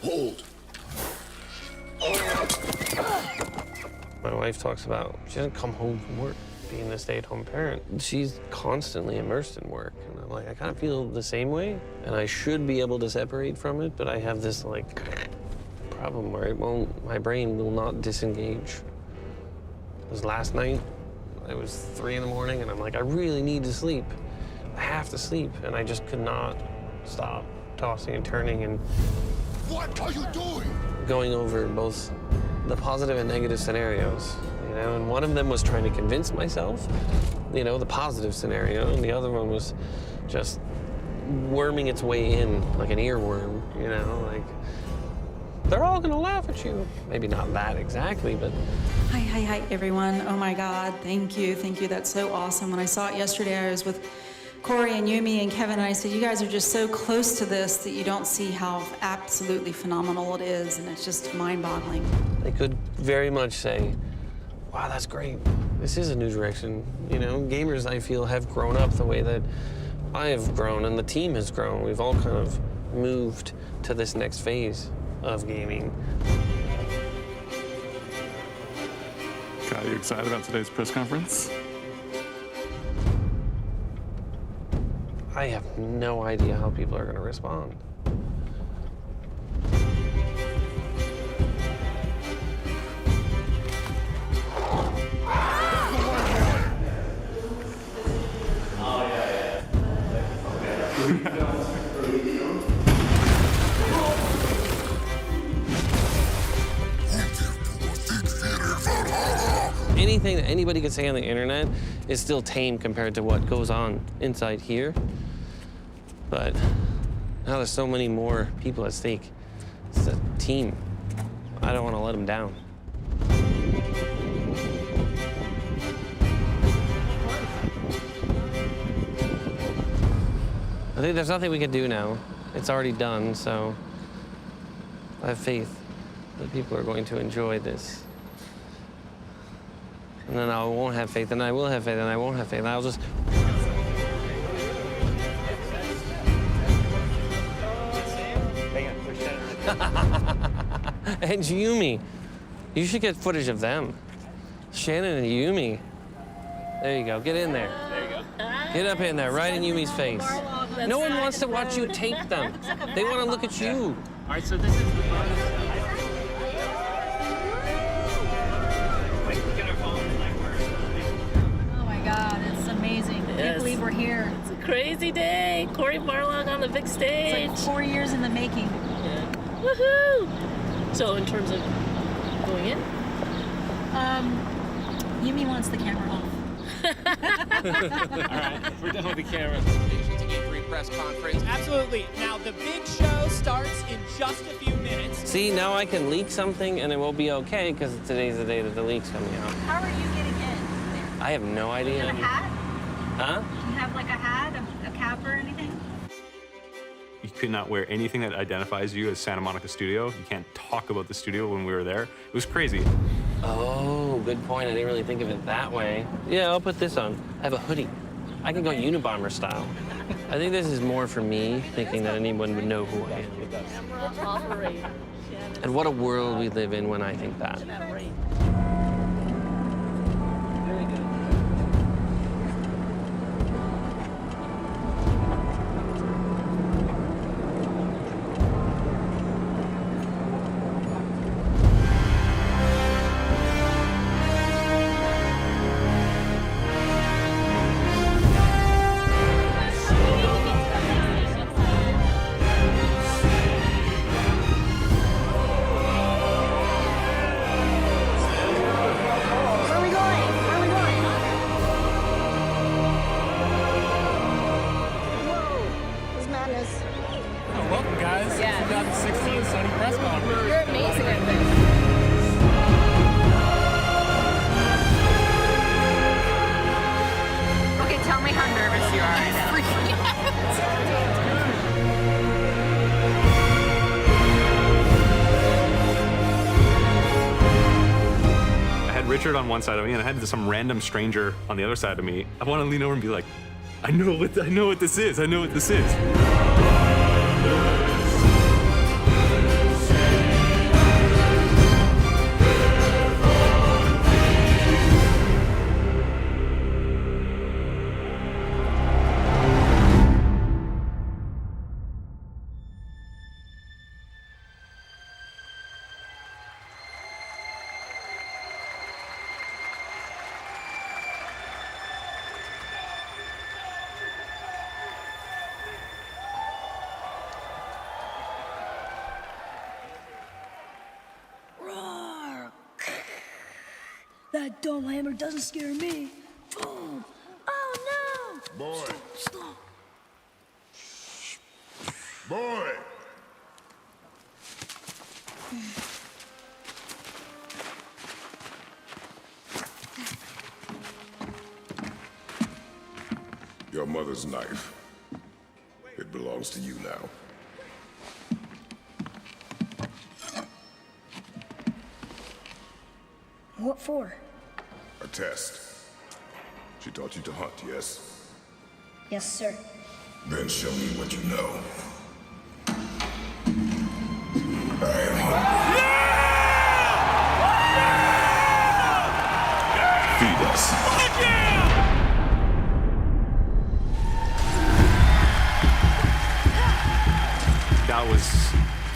Hold. My wife talks about, she doesn't come home from work being a stay-at-home parent. She's constantly immersed in work. And I'm like, I kind of feel the same way. And I should be able to separate from it, but I have this like problem where it won't, my brain will not disengage. It was last night, it was 3 in the morning, and I'm like, I really need to sleep. I have to sleep. And I just could not stop tossing and turning and what are you doing? Going over both the positive and negative scenarios, you know, and one of them was trying to convince myself, you know, the positive scenario, and the other one was just worming its way in like an earworm, you know, like, they're all gonna laugh at you. Maybe not that exactly, but. Hi, everyone. Oh my God, thank you. That's so awesome. When I saw it yesterday, I was with Corey and Yumi and Kevin, and I said, you guys are just so close to this that you don't see how absolutely phenomenal it is, and it's just mind-boggling. They could very much say, wow, that's great. This is a new direction. You know, gamers, I feel, have grown up the way that I have grown and the team has grown. We've all kind of moved to this next phase of gaming. Kyle, you excited about today's press conference? I have no idea how people are going to respond. Anything that anybody could say on the internet is still tame compared to what goes on inside here. But now there's so many more people at stake. It's a team. I don't want to let them down. I think there's nothing we can do now. It's already done, so I have faith that people are going to enjoy this And then I won't have faith, and I will have faith, and I won't have faith, and I'll just... And Yumi. You should get footage of them. Shannon and Yumi. There you go. Get in there. There you go. Get up in there, right in Yumi's face. No one wants to watch you tape them. They want to look at you. All right, so this is the bonus. Oh my God, it's amazing. I can't believe we're here. It's a crazy day. Cory Barlog on the big stage. It's like 4 years in the making. Yeah. Woohoo! So in terms of going in? Yumi wants the camera off. All right, we're done with the camera. E3 press conference. Absolutely. Now the big show starts in just a few minutes. See, now I can leak something, and it will be okay, because today's the day that the leak's coming out. How are you getting in? I have no idea. Do you have a hat? Huh? Do you have like a hat, a cap or anything? You could not wear anything that identifies you as Santa Monica Studio. You can't talk about the studio when we were there. It was crazy. Oh, good point. I didn't really think of it that way. Yeah, I'll put this on. I have a hoodie. I can go Unabomber style. I think this is more for me, thinking that anyone would know who I am. And what a world we live in when I think that. Welcome, guys. Yeah. 2016 Sony press conference. You're amazing at this. Okay, tell me how nervous you are right now. I had Richard on one side of me, and I had some random stranger on the other side of me. I want to lean over and be like, I know what this is. I know what this is. Roar! That dome hammer doesn't scare me. Boom! Oh no! Boy. Stop! Boy! Your mother's knife. It belongs to you now. What for? A test. She taught you to hunt, yes? Yes, sir. Then show me what you know. I am hungry. Feed us. That was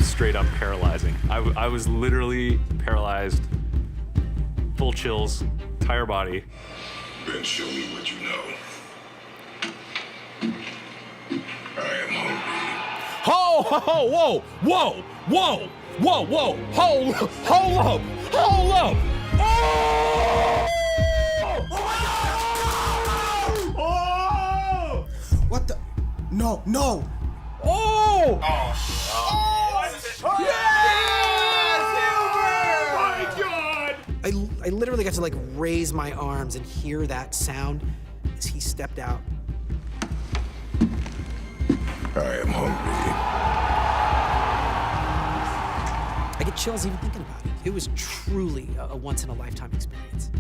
straight up paralyzing. I was literally paralyzed, full chills, entire body. Then show me what you know. I am hungry. Ho, ho, ho, whoa, whoa, whoa, whoa, whoa, hold up, hold up. Oh! What the? No, no. Oh! Oh! I literally got to like raise my arms and hear that sound as he stepped out. I am hungry. I get chills even thinking about it. It was truly a once-in-a-lifetime experience.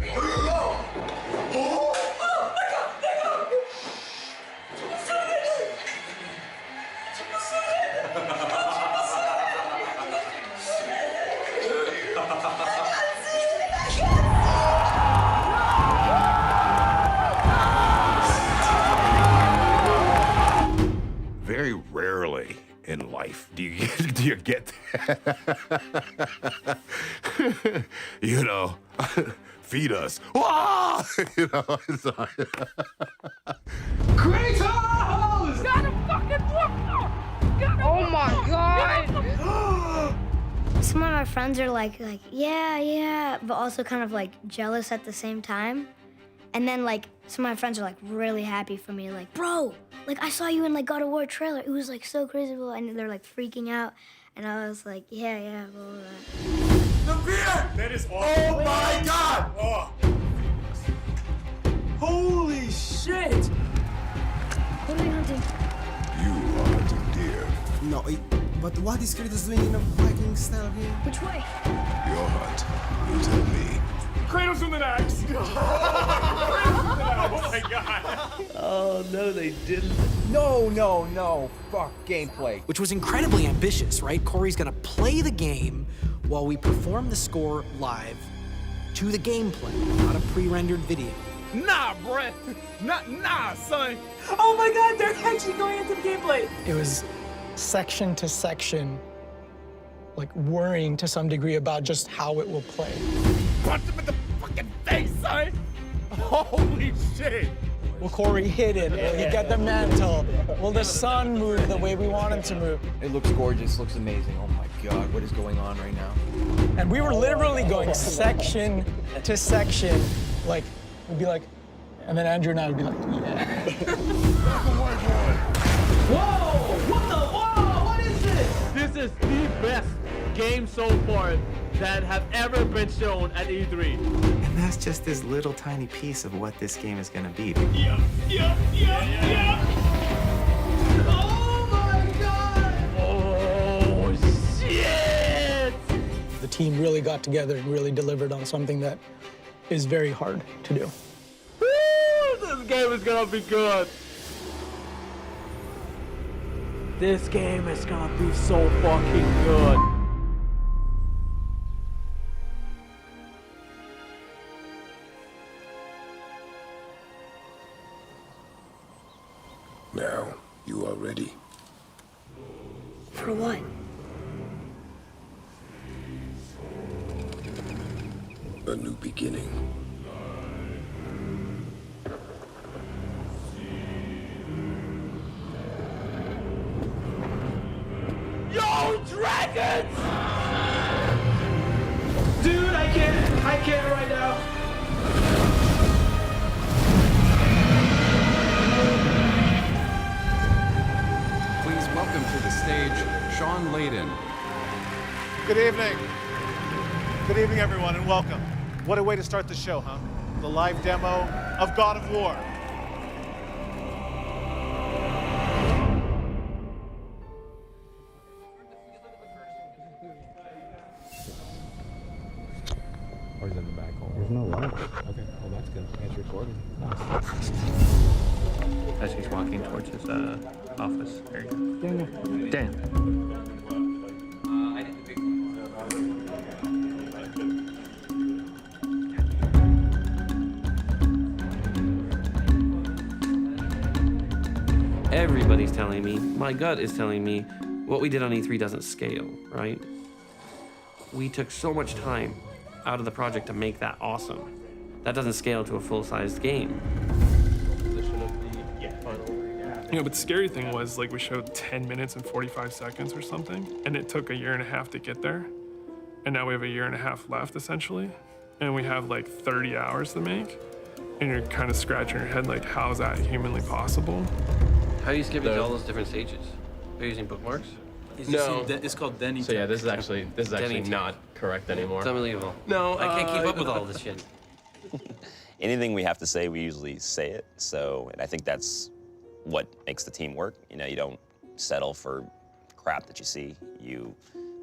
Very rarely in life do you get that. You know, feed us. Ah! You know, it's like Kratos! Got him fucking Oh my god! Some of my friends are like, yeah, but also kind of like jealous at the same time. And then like some of my friends are like really happy for me, like, bro, like I saw you in like God of War trailer. It was like so crazy, and they're like freaking out. And I was like, yeah, blah, blah, blah. The beer! That is awesome. Oh my god! Oh. Holy shit! What are we hunting? you are hunting deer. No, but what is Kratos doing in a Viking style game? Which way? Your hunt. You tell me. Kratos in the next. Oh my god. Oh, no, they didn't. No. Fuck gameplay. Which was incredibly ambitious, right? Corey's gonna play the game while we perform the score live to the gameplay, not a pre-rendered video. Nah, bruh. Nah, son. Oh my god, they're actually going into the gameplay. It was section to section, like worrying to some degree about just how it will play. Punch him in the fucking face, son. Holy shit. Will Corey hit it? Will he get the mantle? Will the sun move the way we want him to move? It looks gorgeous, looks amazing. Oh my god, what is going on right now? And we were literally going section to section, like, we'd be like, and then Andrew and I would be like, yeah. Whoa! What is this? This is the best game so far that have ever been shown at E3. And that's just this little tiny piece of what this game is gonna be. Yep. Oh my god! Oh, shit! The team really got together and really delivered on something that is very hard to do. Woo! This game is gonna be good. This game is gonna be so fucking good. Now, you are ready. For what? A new beginning. Yo, dragons! Dude, I can't right now. Please welcome to the stage, Sean Layden. Good evening. Good evening, everyone, and welcome. What a way to start the show, huh? The live demo of God of War. Or is it in the back corner? There's no light. Okay, well that's good. It's recording. As he's walking towards his office area. Dan. Everybody's telling me, my gut is telling me, what we did on E3 doesn't scale, right? We took so much time out of the project to make that awesome. That doesn't scale to a full-sized game. You know, but the scary thing was, like, we showed 10 minutes and 45 seconds or something, and it took 1.5 years to get there. And now we have 1.5 years left, essentially. And we have, like, 30 hours to make. And you're kind of scratching your head, like, how is that humanly possible? How are you skipping to all those different stages? Are you using bookmarks? No. It's called Denny. So yeah, this is actually Denny not correct anymore. It's unbelievable. No, I can't keep up with all this shit. Anything we have to say, we usually say it. So, and I think that's what makes the team work. You know, you don't settle for crap that you see. You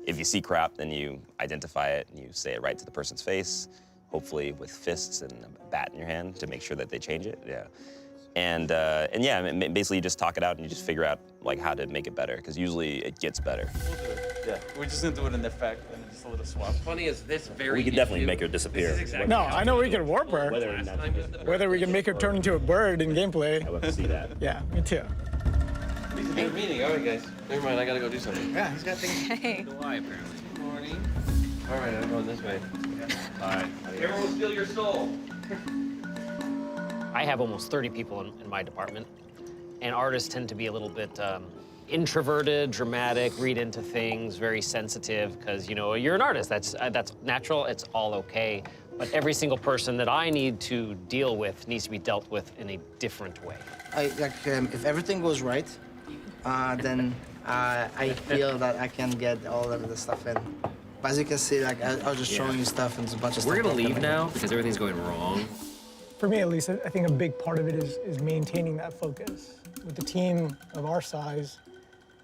if you see crap, then you identify it and you say it right to the person's face, hopefully with fists and a bat in your hand to make sure that they change it. Yeah. And yeah, basically you just talk it out and you just figure out like how to make it better, because usually it gets better. We'll do it. Yeah, we're just gonna do it in effect and just a little swap. Funny is this very. We could definitely make her disappear. Exactly No, I know we can warp her. Whether we can make her turn into a bird in gameplay. I love to see that. Yeah, me too. It's a good meeting. All right, guys. Never mind. I gotta go do something. Yeah, he's got things. Hey. Why apparently? Good morning. All right, I'm going this way. All right. Camera will steal your soul. I have almost 30 people in my department, and artists tend to be a little bit introverted, dramatic, read into things, very sensitive, because, you know, you're an artist. That's natural. It's all okay. But every single person that I need to deal with needs to be dealt with in a different way. If everything goes right, then I feel that I can get all of the stuff in. But as you can see, like I was just showing you stuff and there's a bunch of stuff. We're gonna leave now because everything's going wrong. For me, at least, I think a big part of it is maintaining that focus. With a team of our size,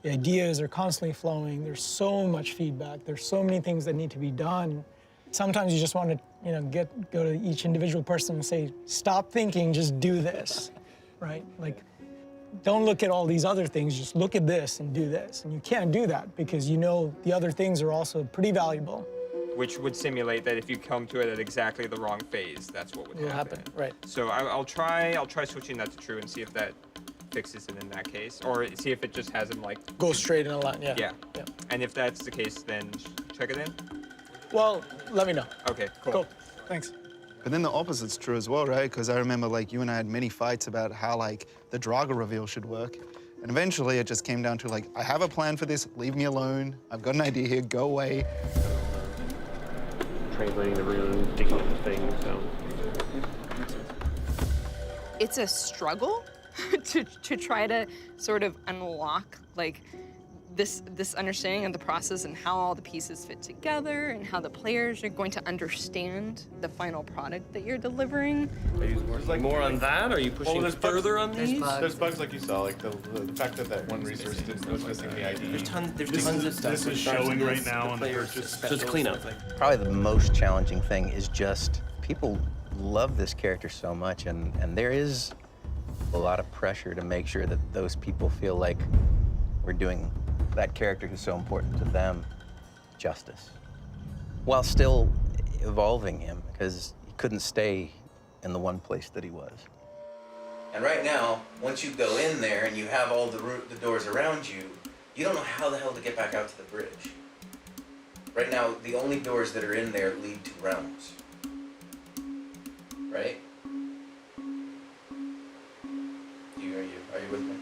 the ideas are constantly flowing. There's so much feedback. There's so many things that need to be done. Sometimes you just want to, you know, go to each individual person and say, stop thinking, just do this, right? Like, don't look at all these other things, just look at this and do this. And you can't do that because you know the other things are also pretty valuable. Which would simulate that if you come to it at exactly the wrong phase, that's what would happen. Right. So I'll try switching that to true and see if that fixes it in that case, or see if it just has him like go straight in a line. Yeah. Yeah. And if that's the case, then check it in. Well, let me know. Okay. Cool. Thanks. But then the opposite's true as well, right? Because I remember like you and I had many fights about how like the Draga reveal should work. And eventually it just came down to like, I have a plan for this, leave me alone. I've got an idea here, go away. Translating the rune, digging up the thing, so. It's a struggle to try to sort of unlock like this understanding of the process and how all the pieces fit together and how the players are going to understand the final product that you're delivering. Are you working more on that? Are you pushing further on these? There's bugs like you saw, like the fact that one resource was missing the ID. There's tons of stuff. This is showing right now on the purchase. So it's cleanup. Probably the most challenging thing is just people love this character so much, and there is a lot of pressure to make sure that those people feel like we're doing that character who's so important to them justice, while still evolving him, because he couldn't stay in the one place that he was. And right now, once you go in there and you have all the doors around you, you don't know how the hell to get back out to the bridge. Right now, the only doors that are in there lead to realms. Right? Are you with me?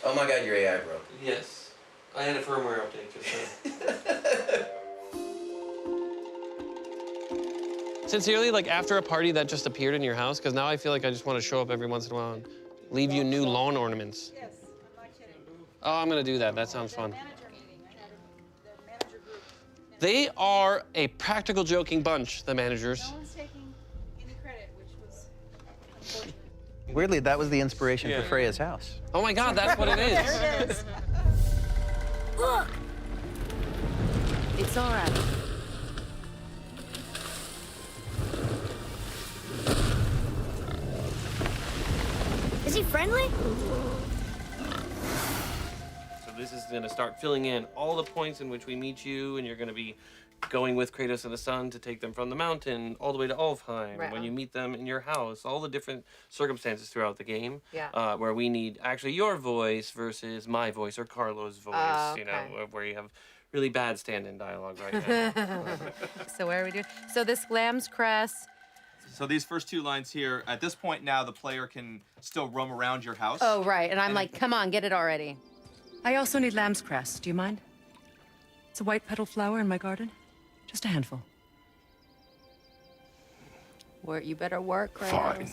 Oh my God, your AI broke. Yes. I had a firmware update just now. Sincerely, like after a party that just appeared in your house, because now I feel like I just want to show up every once in a while and leave you new lawn ornaments. Yes, I'm not kidding. Oh, I'm gonna do that. That sounds fun. They are a practical joking bunch, the managers. No one's taking any credit, which was unfortunate. Weirdly, that was the inspiration for Freya's house. Oh my God, that's what it is. There it is. Look! It's all right. Is he friendly? So this is gonna start filling in all the points in which we meet you, and you're gonna be going with Kratos and the sun to take them from the mountain all the way to Alfheim. Right When on. you meet them in your house, all the different circumstances throughout the game. Yeah. Where we need actually your voice versus my voice or Carlo's voice. Oh, You okay. know, where you have really bad stand-in dialogue right now. So where are we doing? So this lamb's cress. So these first two lines here, at this point now, the player can still roam around your house. Oh, right. And I'm like, come on, get it already. I also need lamb's cress. Do you mind? It's a white petal flower in my garden. Just a handful. You better work, right? Fine.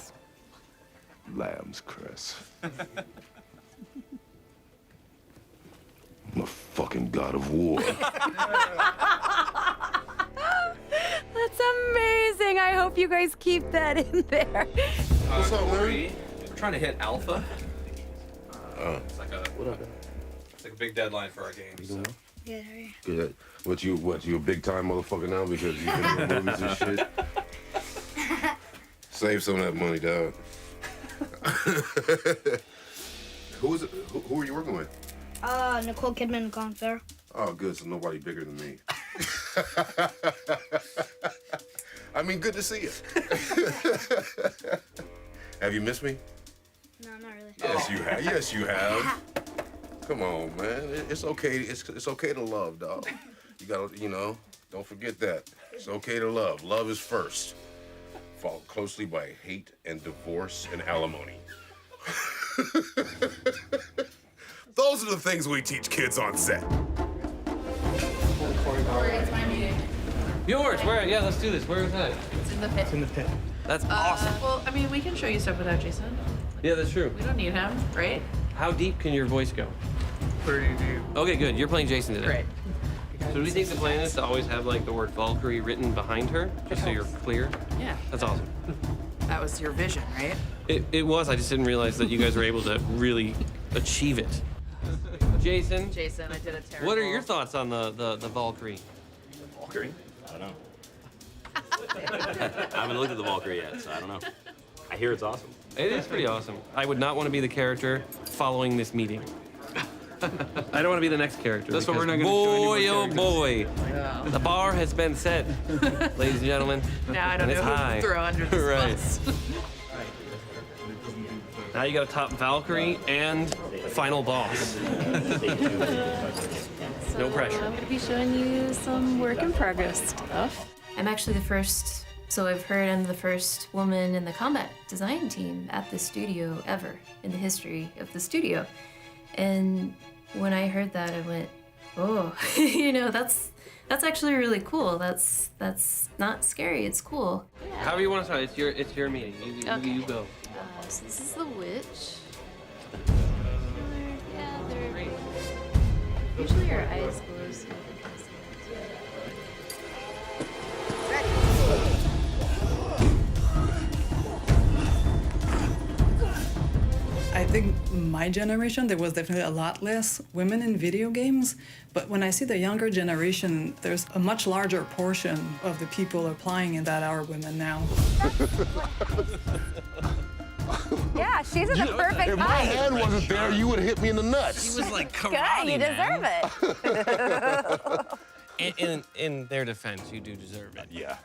Lamb's cress. I'm a fucking god of war. That's amazing. I hope you guys keep that in there. What's up, man? We're trying to hit alpha. Oh. It's like a big deadline for our game. So. Good, how are you? Good. What, you a big time motherfucker now because you've been in movies and shit? Save some of that money, dog. Who are you working with? Nicole Kidman and Colin Farrell. Oh, good, so nobody bigger than me. I mean, good to see you. Have you missed me? No, not really. Yes, you have. Yes, you have. Come on, man. It's okay. It's okay to love, dog. You gotta, don't forget that. It's okay to love. Love is first. Followed closely by hate and divorce and alimony. Those are the things we teach kids on set. It's my meeting. Yours? Where? Yeah, let's do this. Where is that? It's in the pit. It's in the pit. That's awesome. Well, I mean, we can show you stuff without Jason. Yeah, that's true. We don't need him, right? How deep can your voice go? Pretty deep. Okay, good. You're playing Jason today. Great. So do we think the plan is to always have like the word Valkyrie written behind her, just so you're clear? Yeah. That's awesome. That was your vision, right? It was. I just didn't realize that you guys were able to really achieve it. Jason. Jason, I did a terrible. What are your thoughts on the Valkyrie? Valkyrie? I don't know. I haven't looked at the Valkyrie yet, so I don't know. I hear it's awesome. It is pretty awesome. I would not want to be the character following this meeting. I don't want to be the next character. That's what we're not because gonna show any more boy, Yeah. the bar has been set, ladies and gentlemen. Now I don't and know it's who high. to throw under this Right. bus. Now you got to top Valkyrie and final boss. No pressure. I'm going to be showing you some work in progress stuff. I'm actually the first, so I've heard I'm the first woman in the combat design team at the studio ever in the history of the studio. And when I heard that, I went, oh, that's actually really cool. That's not scary. It's cool. However you want to start, it's your meeting. You go. So this is the witch. Yeah, they're usually her eyes glow. So I think my generation, there was definitely a lot less women in video games. But when I see the younger generation, there's a much larger portion of the people applying in that are women now. Yeah, she's in the perfect If my hand wasn't there, you would have hit me in the nuts. She was like Good, karate, you deserve it. In their defense, you do deserve it. Yeah.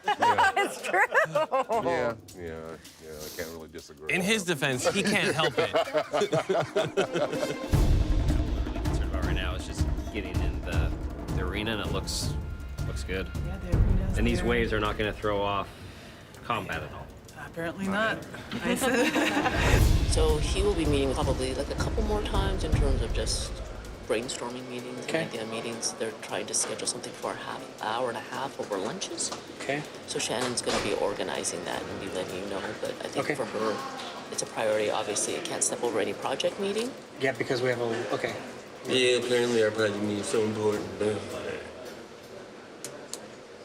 It's true. Yeah, I can't really disagree. In his defense, he can't help it. Concerned about right now is just getting in the arena, and it looks good. Yeah, the arenas. And these waves are not going to throw off combat at all. Apparently not. So he will be meeting probably like a couple more times in terms of just brainstorming meetings and idea meetings. They're trying to schedule something for an hour and a half over lunches. Okay. So Shannon's going to be organizing that and be letting you know. But I think for her, it's a priority. Obviously, it can't step over any project meeting. Yeah, because we have a, okay. Yeah, apparently our project meeting is so important.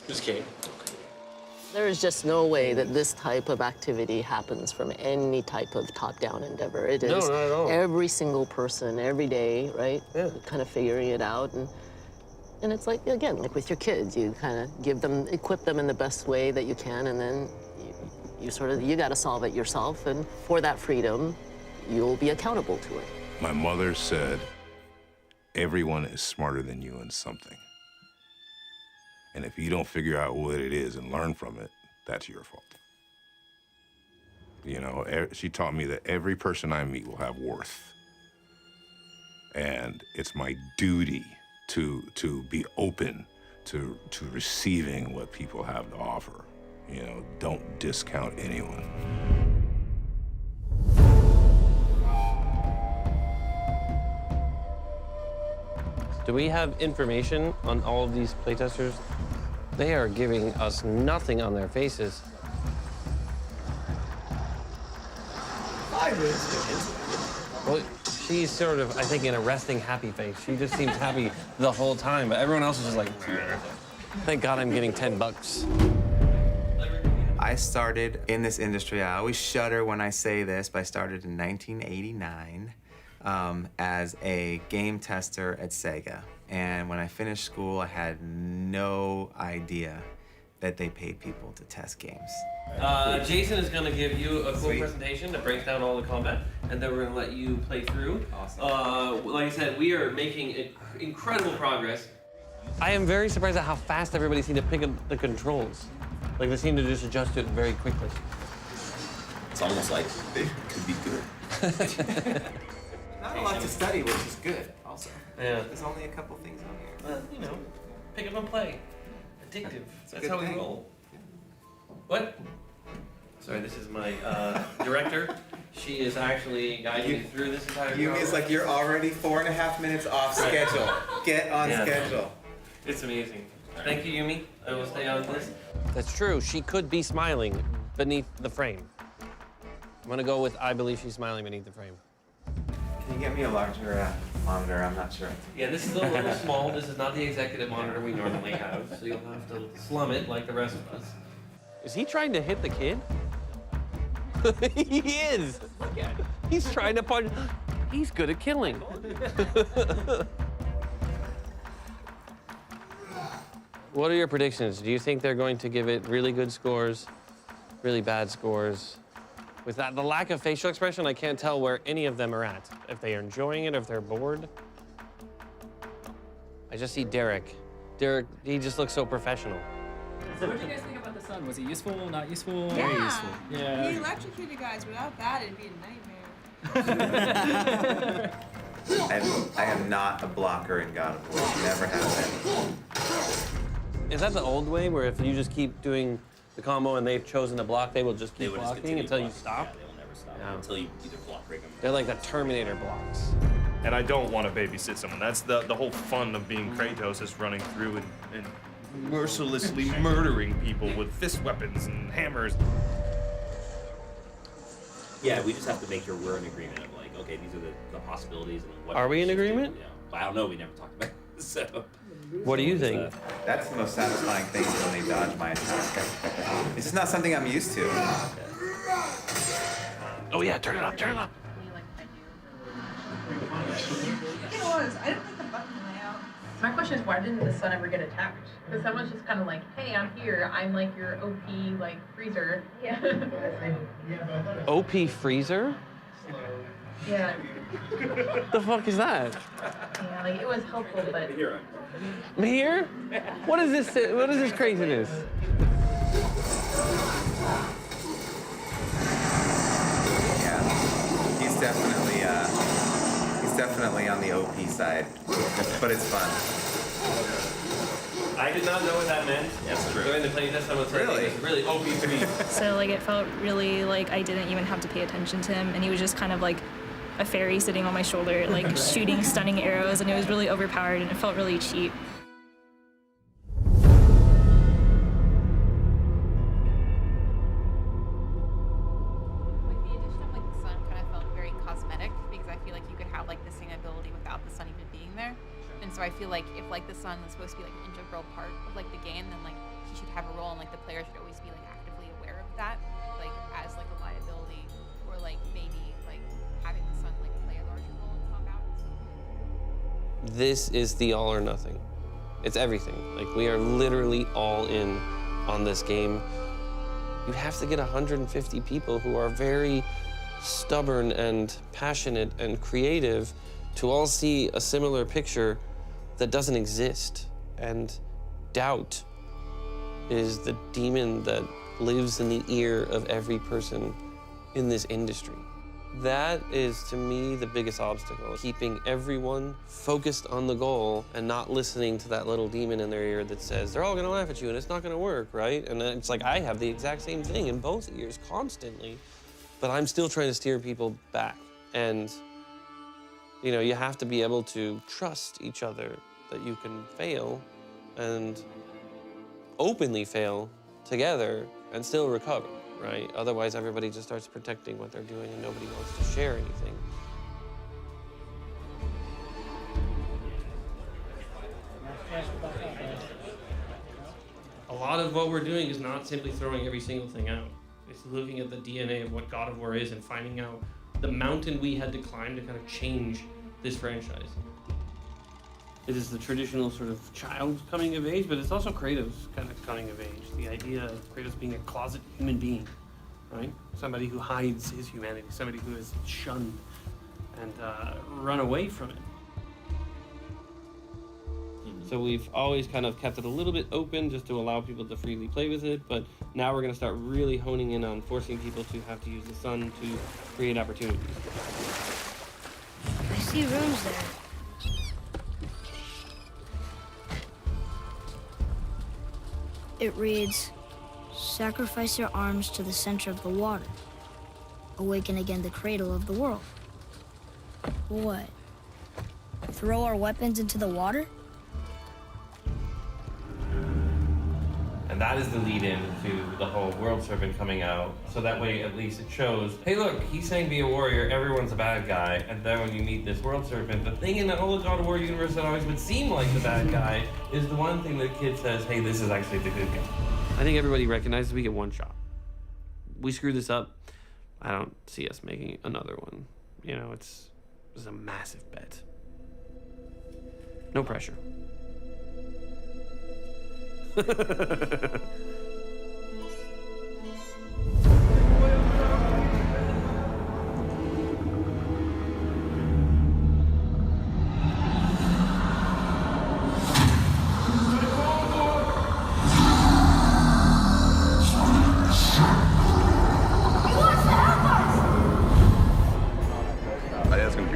Just kidding. There is just no way that this type of activity happens from any type of top-down endeavor. It is No, not at all. every single person, every day, right? Yeah. Kind of figuring it out. And it's like, again, like with your kids, you kind of equip them in the best way that you can, and then you got to solve it yourself. And for that freedom, you'll be accountable to it. My mother said, everyone is smarter than you in something. And if you don't figure out what it is and learn from it, that's your fault. She taught me that every person I meet will have worth. And it's my duty to be open to receiving what people have to offer. Don't discount anyone. Do we have information on all of these playtesters? They are giving us nothing on their faces. Well, she's sort of, I think, in a resting happy face. She just seems happy the whole time, but everyone else is just like, thank God I'm getting $10. I started in this industry. I always shudder when I say this, but I started in 1989 as a game tester at Sega. And when I finished school, I had no idea that they paid people to test games. Jason is going to give you a cool Sweet. presentation that breaks down all the combat, and then we're going to let you play through. Awesome. Like I said, we are making incredible progress. I am very surprised at how fast everybody seemed to pick up the controls. Like they seem to just adjust to it very quickly. It's almost like they could be good. Not a lot to study, which is good, also. Yeah. There's only a couple things on here. Well, you know, pick up and play. Addictive. It's a That's good how we thing. roll. What? Sorry, this is my director. She is actually guiding me through this entire Yumi is like, you're already 4.5 minutes off schedule. Get on schedule. It's amazing. Thank you, Yumi. I will stay on this. That's true. She could be smiling beneath the frame. I'm gonna go with I believe she's smiling beneath the frame. Can you get me a larger monitor? I'm not sure. Yeah, this is a little small. This is not the executive monitor we normally have, so you'll have to slum it like the rest of us. Is he trying to hit the kid? He is. Look at him. He's trying to punch. He's good at killing. What are your predictions? Do you think they're going to give it really good scores, really bad scores? With that, the lack of facial expression, I can't tell where any of them are at. If they are enjoying it, if they're bored. I just see Derek. Derek, he just looks so professional. So what do you guys think about the sun? Was it useful, not useful? Yeah. Very useful. Yeah. He electrocuted guys. Without that, it'd be a nightmare. I am not a blocker in God of War. Never have been. Is that the old way, where if you just keep doing the combo and they've chosen to block, they will just keep blocking until you stop? Yeah, they will never stop until you either block break them. They're like the Terminator blocks. And I don't want to babysit someone. That's the whole fun of being Kratos, is running through and mercilessly murdering people with fist weapons and hammers. Yeah, we just have to make sure we're in agreement of like, okay, these are the possibilities and what. Are we in should do. agreement? Yeah. But I don't know. We never talked about it, so. What do you think? That's the most satisfying thing, is when they dodge my attack. It's just not something I'm used to. Oh yeah, turn it up, turn it up. You know what? I didn't like the button layout. My question is, why didn't the sun ever get attacked? Because someone's just kind of like, hey, I'm here. I'm like your OP like freezer. Yeah. OP freezer? Yeah. The fuck is that? Yeah, like it was helpful, but. Here? What is this? What is this craziness? Yeah, he's definitely on the OP side, but it's fun. I did not know what that meant. That's true. During the playtest, I was Really? It's really OP for me. So like it felt really like I didn't even have to pay attention to him, and he was just kind of like a fairy sitting on my shoulder, like shooting stunning arrows, and it was really overpowered and it felt really cheap. Like the addition of like the sun kind of felt very cosmetic, because I feel like you could have like the same ability without the sun even being there. And so I feel like if like the sun is supposed to be like an integral part of like the game, then like he should have a role, and like the player should always be like actively aware of that, like as like a liability, or like maybe like having the sun like play a larger role in combat. This is the all or nothing. It's everything. Like, we are literally all in on this game. You have to get 150 people who are very stubborn and passionate and creative to all see a similar picture that doesn't exist. And doubt is the demon that lives in the ear of every person in this industry. That is, to me, the biggest obstacle, keeping everyone focused on the goal and not listening to that little demon in their ear that says, they're all gonna laugh at you and it's not gonna work, right? And it's like, I have the exact same thing in both ears constantly, but I'm still trying to steer people back. And, you know, you have to be able to trust each other, that you can fail and openly fail together and still recover. Right? Otherwise, everybody just starts protecting what they're doing and nobody wants to share anything. A lot of what we're doing is not simply throwing every single thing out. It's looking at the DNA of what God of War is and finding out the mountain we had to climb to kind of change this franchise. It is the traditional sort of child coming of age, but it's also Kratos kind of coming of age. The idea of Kratos being a closet human being, right? Somebody who hides his humanity, somebody who is shunned and run away from it. So we've always kind of kept it a little bit open just to allow people to freely play with it, but now we're going to start really honing in on forcing people to have to use the sun to create opportunities. I see rooms there. It reads, sacrifice your arms to the center of the water. Awaken again the cradle of the world. What? Throw our weapons into the water? And that is the lead-in to the whole world serpent coming out. So that way, at least it shows, hey look, he's saying be a warrior, everyone's a bad guy. And then when you meet this world serpent, the thing in the whole God of War universe that always would seem like the bad guy is the one thing that kid says, hey, this is actually the good guy. I think everybody recognizes we get one shot. We screw this up, I don't see us making another one. You know, it's a massive bet. No pressure.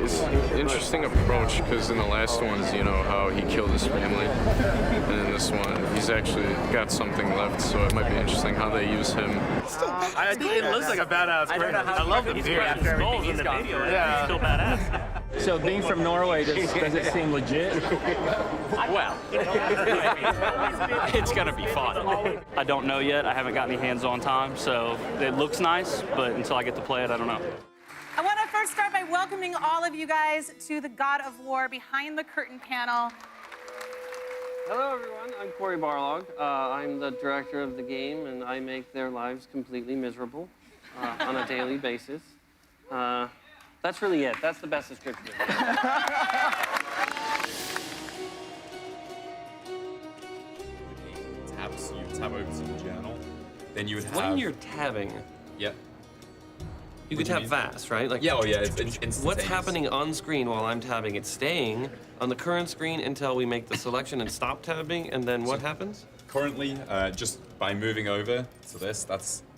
It's an interesting approach because in the last ones, you know, how he killed his family. And in this one, he's actually got something left, so it might be interesting how they use him. I think it looks like a badass Kratos. I love the beard. After everything he's gone through, Yeah. still badass. So being from Norway, does it seem legit? Well, it's gonna be fun. I don't know yet. I haven't got any hands-on time, so it looks nice, but until I get to play it, I don't know. I want to first start by welcoming all of you guys to the God of War Behind the Curtain panel. Hello, everyone. I'm Corey Barlog. I'm the director of the game, and I make their lives completely miserable on a daily basis. That's really it. That's the best description of it. So you tab over to the journal, then you would have... When you're tabbing... Yep. You could tap fast, right? Like, yeah, oh yeah, it's instantaneous. What's happening on screen while I'm tabbing? It's staying on the current screen until we make the selection and stop tabbing, and then what happens? Currently, just by moving over to this,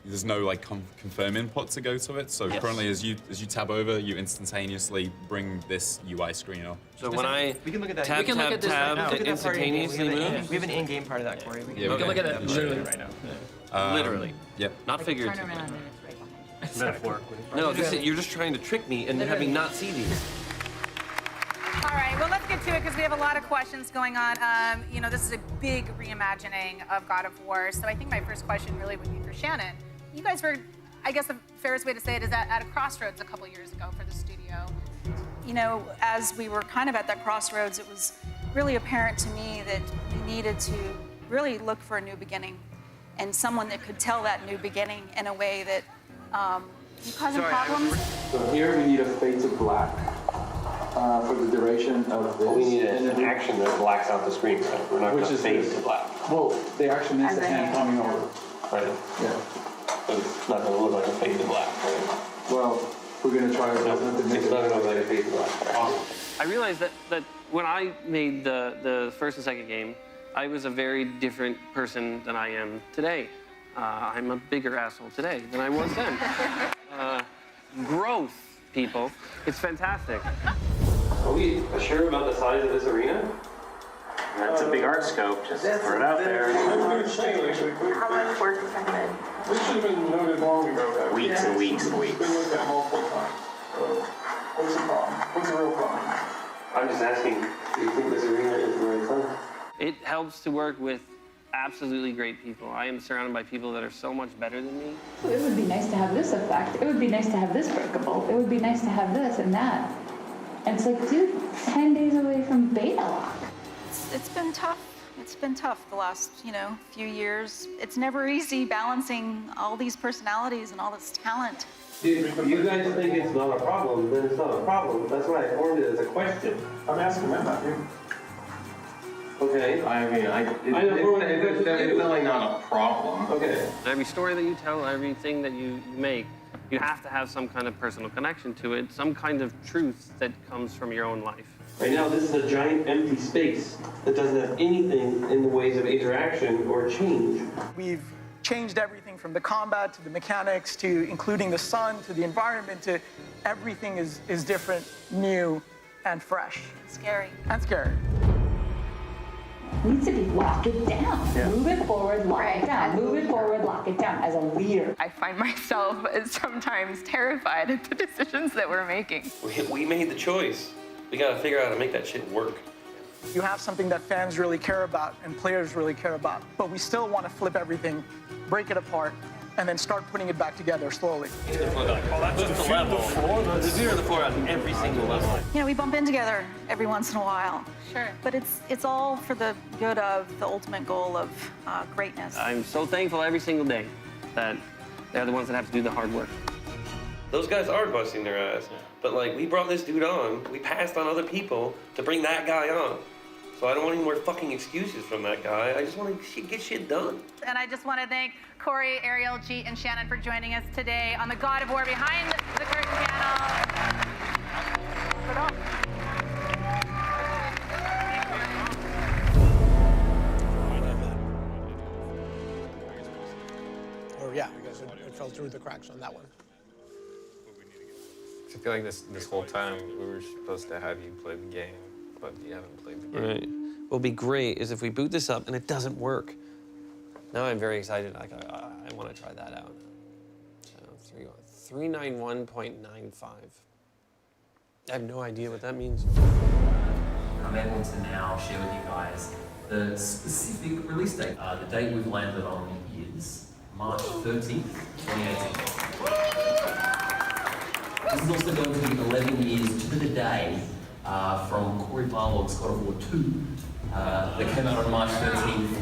there's no like confirm input to go to it. So Yes. currently, as you tab over, you instantaneously bring this UI screen up. So when I we can look at that. tab, we can look tab, at this tab, right now. it instantaneously moves? We have an in-game part of that, Corey. We Yeah, can look at that literally right now. Literally. Yep. Not figuratively. Turn around and it's right behind you. Metaphorically. No, you're just trying to trick me and have me not see these. All right, well, let's get to it because we have a lot of questions going on. You know, this is a big reimagining of God of War. So I think my first question really would be for Shannon. You guys were, I guess the fairest way to say it is at a crossroads a couple years ago for the studio. You know, as we were kind of at that crossroads, it was really apparent to me that we needed to really look for a new beginning and someone that could tell that new beginning in a way that causing problems. So here we need a fade to black for the duration of this. We need an action that blacks out the screen. So we're not going to fade to black. Well, the action is the hand coming over. Right. Yeah. But it's not going to look like a fade to black, right? Well, we're going to try to make It's not going to look like a fade to black. Awesome. I realized that when I made the first and second game, I was a very different person than I am today. I'm a bigger asshole today than I was then. Growth, people. It's fantastic. Are we sure about the size of this arena? That's a big art scope. Just throw it out there. How much work is ahead? This should have been noted long ago. Weeks and weeks and weeks. It's been looked at multiple times. So, what's the problem? What's the real problem? I'm just asking, do you think this arena is really fun? It helps to work with absolutely great people. I am surrounded by people that are so much better than me. It would be nice to have this effect. It would be nice to have this breakable. It would be nice to have this and that. And it's like, dude, 10 days away from beta lock. It's been tough. It's been tough the last, few years. It's never easy balancing all these personalities and all this talent. If you guys think it's not a problem, then it's not a problem. That's why I formed it as a question. I'm asking them, not you. Okay. I mean, it's definitely not a problem. Okay. Every story that you tell, everything that you make, you have to have some kind of personal connection to it, some kind of truth that comes from your own life. Right now, this is a giant empty space that doesn't have anything in the ways of interaction or change. We've changed everything from the combat to the mechanics to including the sun to the environment to everything is different, new, and fresh. Scary. And scary. Needs to be lock it down. Yeah. Move it forward, lock it down. Move it forward, lock it down as a leader. I find myself sometimes terrified at the decisions that we're making. We made the choice. We gotta figure out how to make that shit work. You have something that fans really care about and players really care about, but we still want to flip everything, break it apart, and then start putting it back together slowly. Oh, that's just the level. The 0 to the 4 on every single level. You know, we bump in together every once in a while. Sure. But it's all for the good of the ultimate goal of greatness. I'm so thankful every single day that they're the ones that have to do the hard work. Those guys are busting their ass. But like, we brought this dude on, we passed on other people to bring that guy on. So I don't want any more fucking excuses from that guy. I just want to get shit done. And I just want to thank Corey, Ariel, Jeet, and Shannon for joining us today on the God of War Behind the Curtain panel. Or yeah, I guess it fell through the cracks on that one. I feel like this whole time we were supposed to have you play the game, but you haven't played the game. Right. What'll be great is if we boot this up and it doesn't work. Now I'm very excited. Like I want to try that out. So 391.95. I have no idea what that means. I'm able to now share with you guys the specific release date. The date we've landed on is March 13th, 2018. This is also going to be 11 years to the day from Corey Barlog's God of War 2 that came out on March 13th,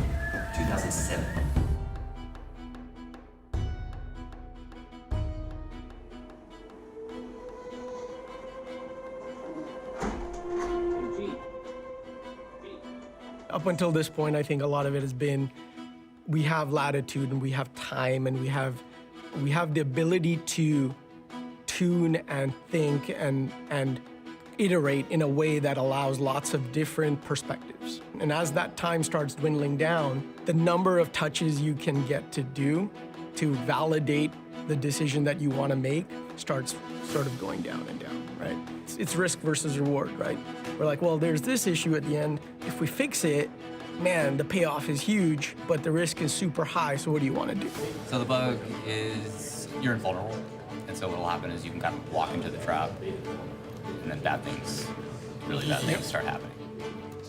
2007. Up until this point, I think a lot of it has been we have latitude and we have time and we have the ability to tune and think and iterate in a way that allows lots of different perspectives. And as that time starts dwindling down, the number of touches you can get to do to validate the decision that you want to make starts sort of going down and down, right? It's risk versus reward, right? We're like, well, there's this issue at the end. If we fix it, man, the payoff is huge, but the risk is super high, so what do you want to do? So the bug is you're invulnerable. And so what'll happen is you can kind of walk into the trap, and then really bad things start happening.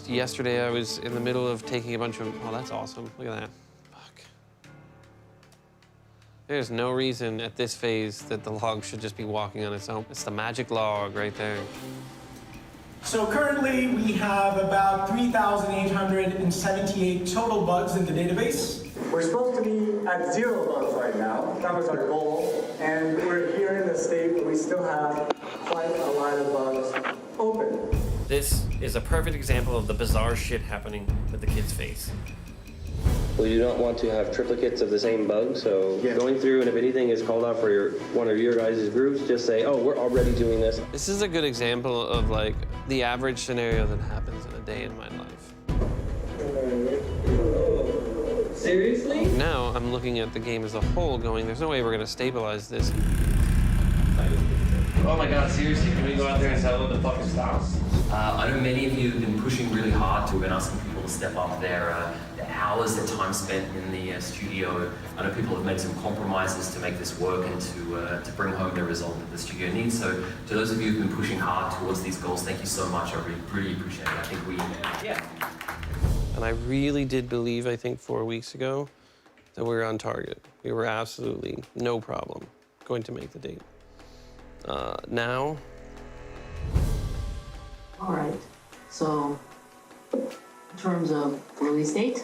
Yesterday I was in the middle of taking a bunch of, oh, that's awesome. Look at that. Fuck. There's no reason at this phase that the log should just be walking on its own. It's the magic log right there. So currently we have about 3,878 total bugs in the database. We're supposed to be at 0 bugs right now. That was our goal. And we're here in a state where we still have quite a lot of bugs open. This is a perfect example of the bizarre shit happening with the kid's face. Well, you don't want to have triplicates of the same bug, so going through and if anything is called out for one of your guys' groups, just say, oh, we're already doing this. This is a good example of like the average scenario that happens in a day in my life. Seriously? Now I'm looking at the game as a whole going, there's no way we're gonna stabilize this. Oh my god, seriously, can we go out there and tell them to fucking stop? I know many of you have been pushing really hard to and asking people to step up their hours, their time spent in the studio. I know people have made some compromises to make this work and to bring home the result that the studio needs. So to those of you who've been pushing hard towards these goals, thank you so much. I really appreciate it. I think And I really did believe, I think 4 weeks ago, that we were on target. We were absolutely no problem going to make the date. Now. All right, so in terms of release date?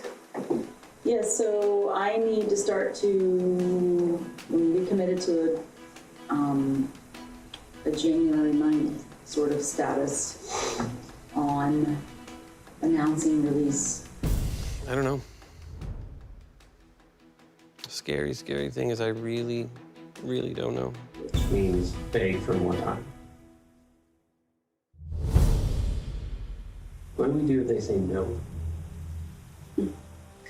Yes, so I need to start to be committed to a January 9th sort of status on announcing release? I don't know. Scary, scary thing is I really, really don't know. Which means beg for more time. What do we do if they say no?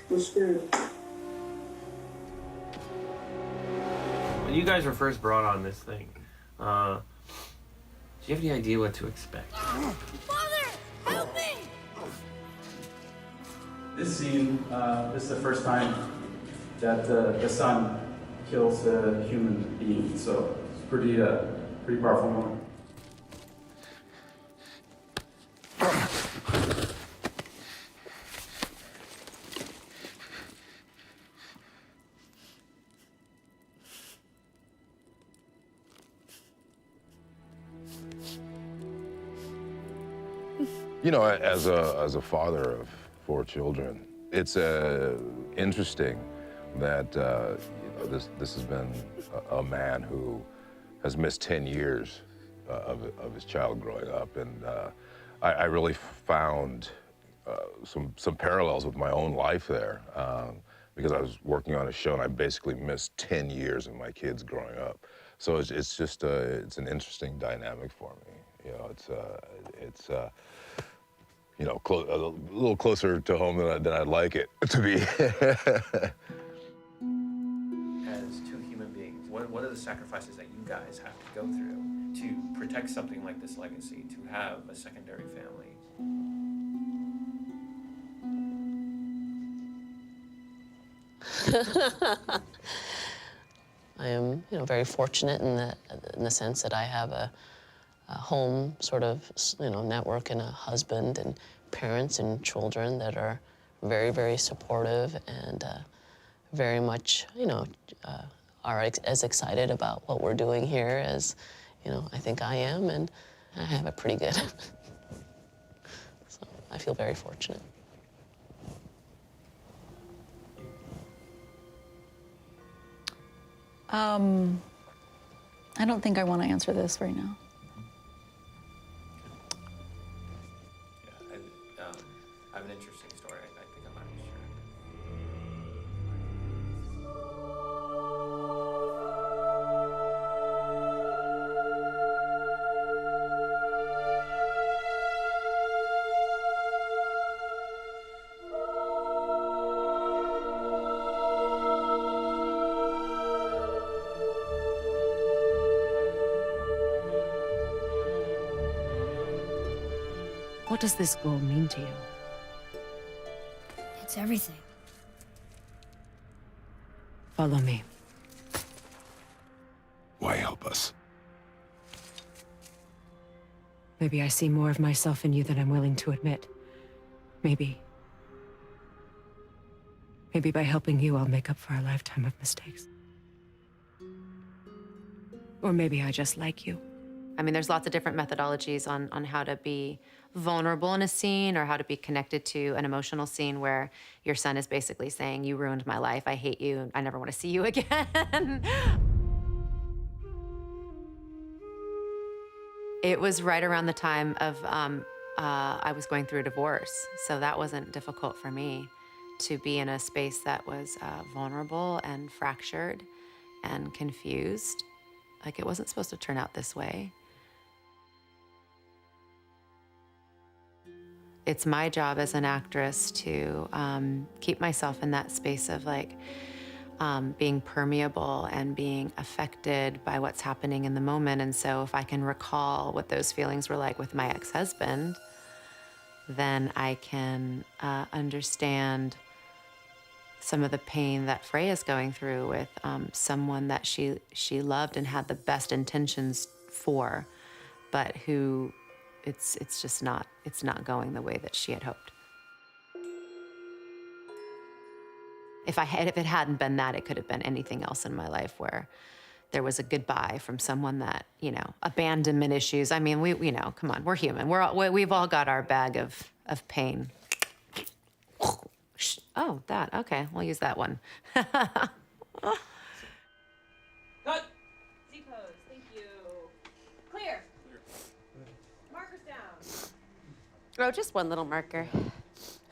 We're screwed. When you guys were first brought on this thing, do you have any idea what to expect? Father, help me! This scene, this is the first time that the son kills a human being, so it's pretty powerful moment. You know, as a father of 4 children, it's interesting that you know, this has been a man who has missed 10 years of his child growing up, and I really found some parallels with my own life there, because I was working on a show and I basically missed 10 years of my kids growing up. So it's just it's an interesting dynamic for me. You know, it's you know, a little closer to home than I'd like it to be. As 2 human beings, what are the sacrifices that you guys have to go through to protect something like this legacy, to have a secondary family? I am, you know, very fortunate in the sense that I have a home sort of, you know, network and a husband and parents and children that are very, very supportive and very much, you know, are as excited about what we're doing here as, you know, I think I am, and I have it pretty good. So I feel very fortunate. I don't think I want to answer this right now. I have an interesting story. I think I might be sure. What does this goal mean to you? It's everything. Follow me. Why help us? Maybe I see more of myself in you than I'm willing to admit. Maybe by helping you, I'll make up for a lifetime of mistakes. Or maybe I just like you. I mean, there's lots of different methodologies on how to be vulnerable in a scene or how to be connected to an emotional scene where your son is basically saying, you ruined my life, I hate you, I never want to see you again. It was right around the time of, I was going through a divorce, so that wasn't difficult for me to be in a space that was vulnerable and fractured and confused. Like, it wasn't supposed to turn out this way. It's my job as an actress to keep myself in that space of like being permeable and being affected by what's happening in the moment. And so if I can recall what those feelings were like with my ex-husband, then I can understand some of the pain that Freya's going through with someone that she loved and had the best intentions for, but who it's just not going the way that she had hoped. If it hadn't been that, it could have been anything else in my life where there was a goodbye from someone that, you know, abandonment issues. I mean, we know, come on, we're human. We've all got our bag of pain. Oh, that, okay, we'll use that one. Cut! Z-pose, thank you. Clear. Markers down. Oh, just one little marker.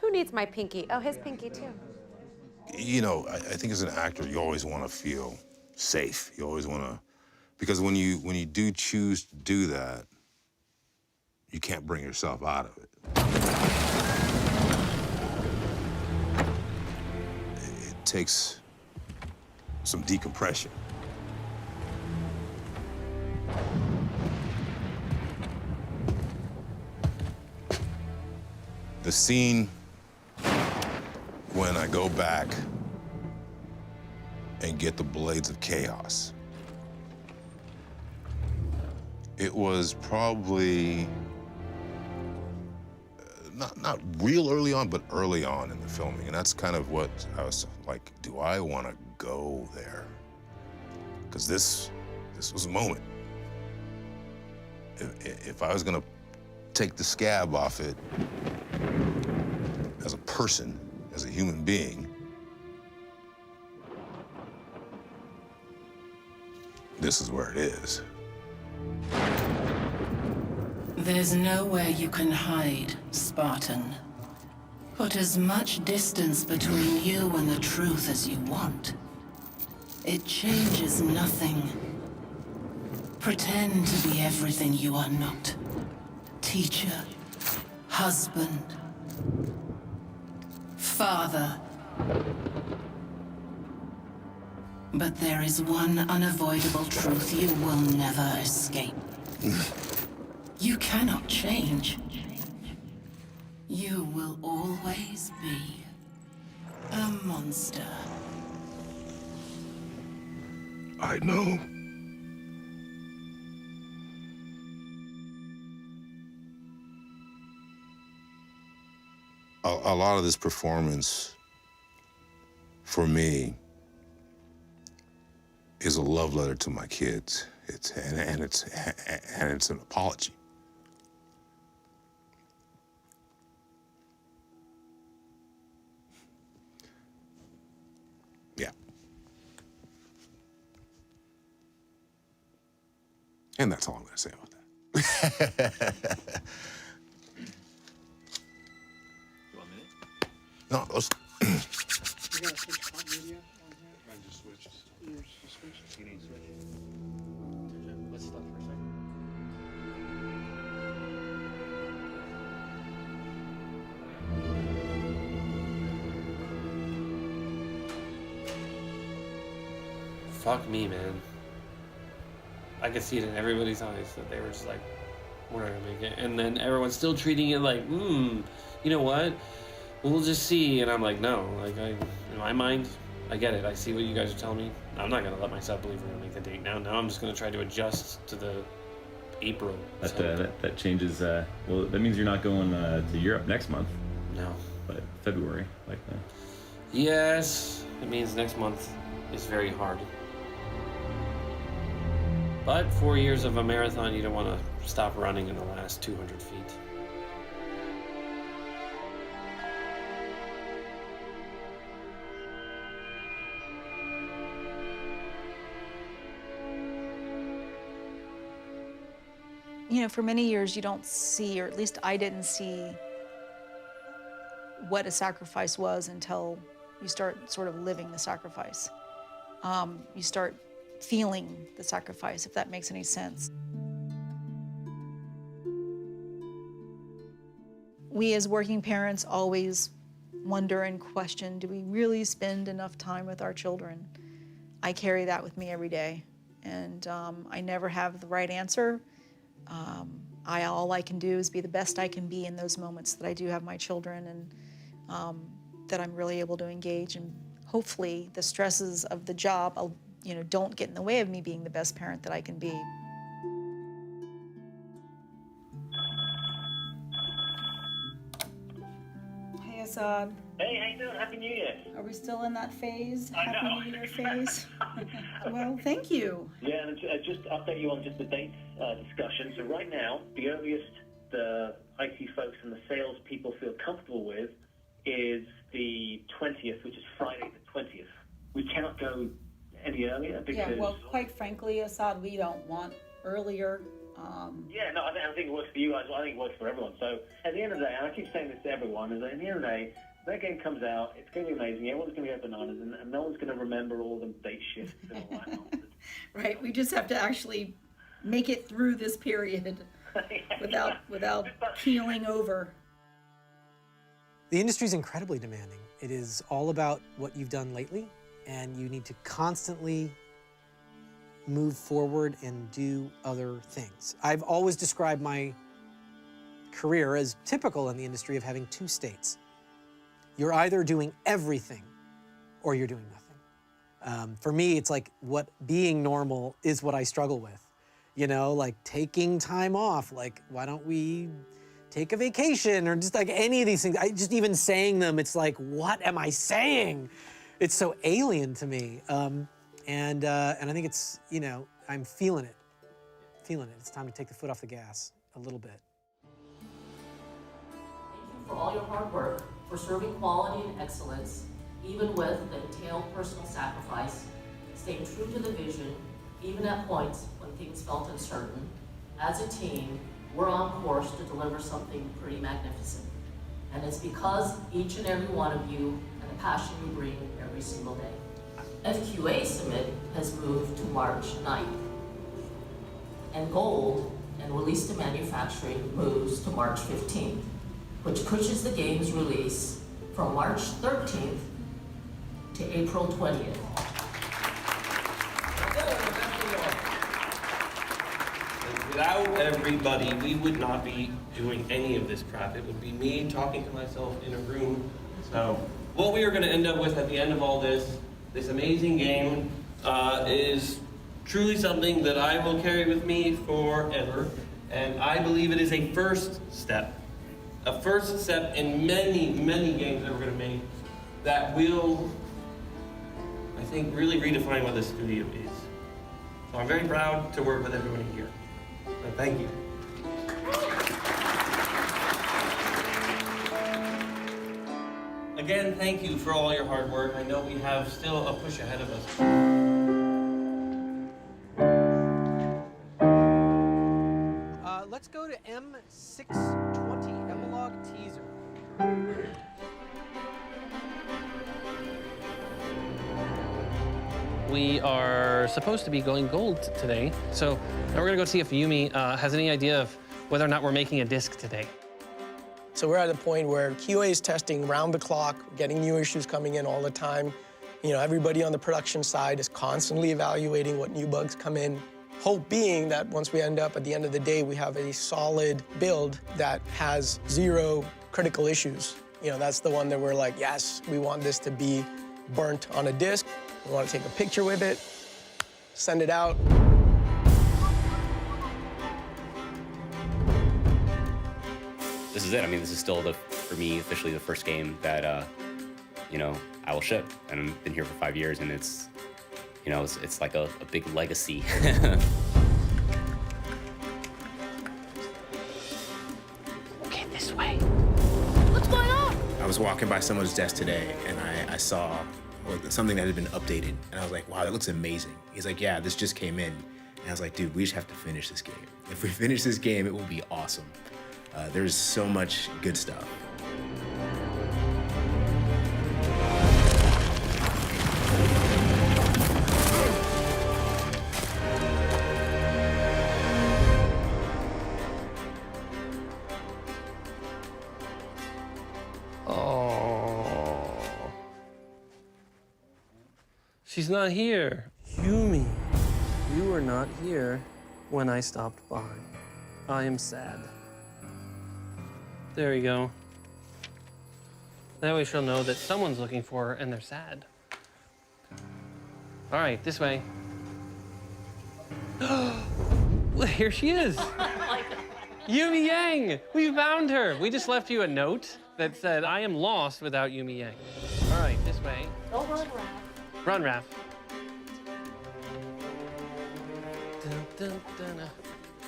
Who needs my pinky? Oh, his pinky too. You know, I think as an actor, you always want to feel safe. You always want to, because when you do choose to do that, you can't bring yourself out of it. It takes some decompression. The scene when I go back and get the blades of chaos, it was probably not real early on, but early on in the filming. And that's kind of what I was like, do I want to go there? Because this was a moment. If I was gonna take the scab off it as a person, as a human being, this is where it is. There's nowhere you can hide, Spartan. Put as much distance between you and the truth as you want. It changes nothing. Pretend to be everything you are not. Teacher, husband, father. But there is one unavoidable truth you will never escape. You cannot change. You will always be a monster. I know. A lot of this performance, for me, is a love letter to my kids. It's an apology. Yeah. And that's all I'm gonna say about that. No, let's. You gotta switch continuity on here? I just switched. You switched? You need to switch. Let's stop for a second. Fuck me, man. I could see it in everybody's eyes that they were just like, we're not gonna make it. And then everyone's still treating it like, you know what? We'll just see. And I'm like, no, like in my mind, I get it. I see what you guys are telling me. I'm not gonna let myself believe we're gonna make the date now. Now I'm just gonna try to adjust to the April. That changes. Well, that means you're not going to Europe next month. No. But February, like that. Yes, it means next month is very hard. But 4 years of a marathon, you don't want to stop running in the last 200 feet. You know, for many years you don't see, or at least I didn't see, what a sacrifice was until you start sort of living the sacrifice. You start feeling the sacrifice, if that makes any sense. We as working parents always wonder and question, do we really spend enough time with our children? I carry that with me every day, and I never have the right answer. All I can do is be the best I can be in those moments that I do have my children, and that I'm really able to engage, and hopefully the stresses of the job, don't get in the way of me being the best parent that I can be. Hey, Assad. Hey, how you doing? Happy New Year. Are we still in that phase? I know. Happy New Year phase? Well, thank you. Yeah, and just to update you on just the date discussion. So right now, the earliest the IT folks and the sales people feel comfortable with is the 20th, which is Friday the 20th. We cannot go any earlier because... Yeah, well, quite frankly, Assad, we don't want earlier. Yeah, no, I think it works for you guys. I think it works for everyone. So at the end of the day, and I keep saying this to everyone, is that at the end of the day, that game comes out, it's going to be amazing. Everyone's going to go bananas, and no one's going to remember all the date shifts and all that nonsense. Right, we just have to actually make it through this period without keeling over. The industry is incredibly demanding. It is all about what you've done lately, and you need to constantly move forward and do other things. I've always described my career as typical in the industry of having two states. You're either doing everything or you're doing nothing. For me, it's like what being normal is what I struggle with. You know, like taking time off, like why don't we take a vacation or just like any of these things. Just even saying them, it's like, what am I saying? It's so alien to me. And I think it's, you know, I'm feeling it. It's time to take the foot off the gas a little bit. Thank you for all your hard work, for serving quality and excellence, even with the entailed personal sacrifice, staying true to the vision, even at points when things felt uncertain. As a team, we're on course to deliver something pretty magnificent. And it's because each and every one of you and the passion you bring every single day. FQA submit has moved to March 9th. And gold and release to manufacturing moves to March 15th, which pushes the game's release from March 13th to April 20th. Without everybody, we would not be doing any of this crap. It would be me talking to myself in a room. So what we are going to end up with at the end of all this amazing game, is truly something that I will carry with me forever. And I believe it is a first step in many, many games that we're going to make that will, I think, really redefine what this studio is. So I'm very proud to work with everybody here. So thank you. Again, thank you for all your hard work. I know we have still a push ahead of us. Let's go to M620, Epilogue Teaser. We are supposed to be going gold today, so now we're gonna go see if Yumi has any idea of whether or not we're making a disc today. So we're at a point where QA is testing round the clock, getting new issues coming in all the time. You know, everybody on the production side is constantly evaluating what new bugs come in. Hope being that once we end up at the end of the day, we have a solid build that has 0 critical issues. You know, that's the one that we're like, yes, we want this to be burnt on a disc. We want to take a picture with it, send it out. This is it. I mean, this is still, for me, officially the first game that, you know, I will ship. And I've been here for 5 years, and it's, you know, it's like a big legacy. Okay, this way. What's going on? I was walking by someone's desk today, and I saw something that had been updated, and I was like, wow, that looks amazing. He's like, yeah, this just came in. And I was like, dude, we just have to finish this game. If we finish this game, it will be awesome. There's so much good stuff. Oh. She's not here. Yumi, you were not here when I stopped by. I am sad. There you go. That way she'll know that someone's looking for her and they're sad. All right, this way. Well, here she is. Yumi Yang, we found her. We just left you a note that said, I am lost without Yumi Yang. All right, this way. Don't run, Raph. Run, Raph. Dun, dun, dun,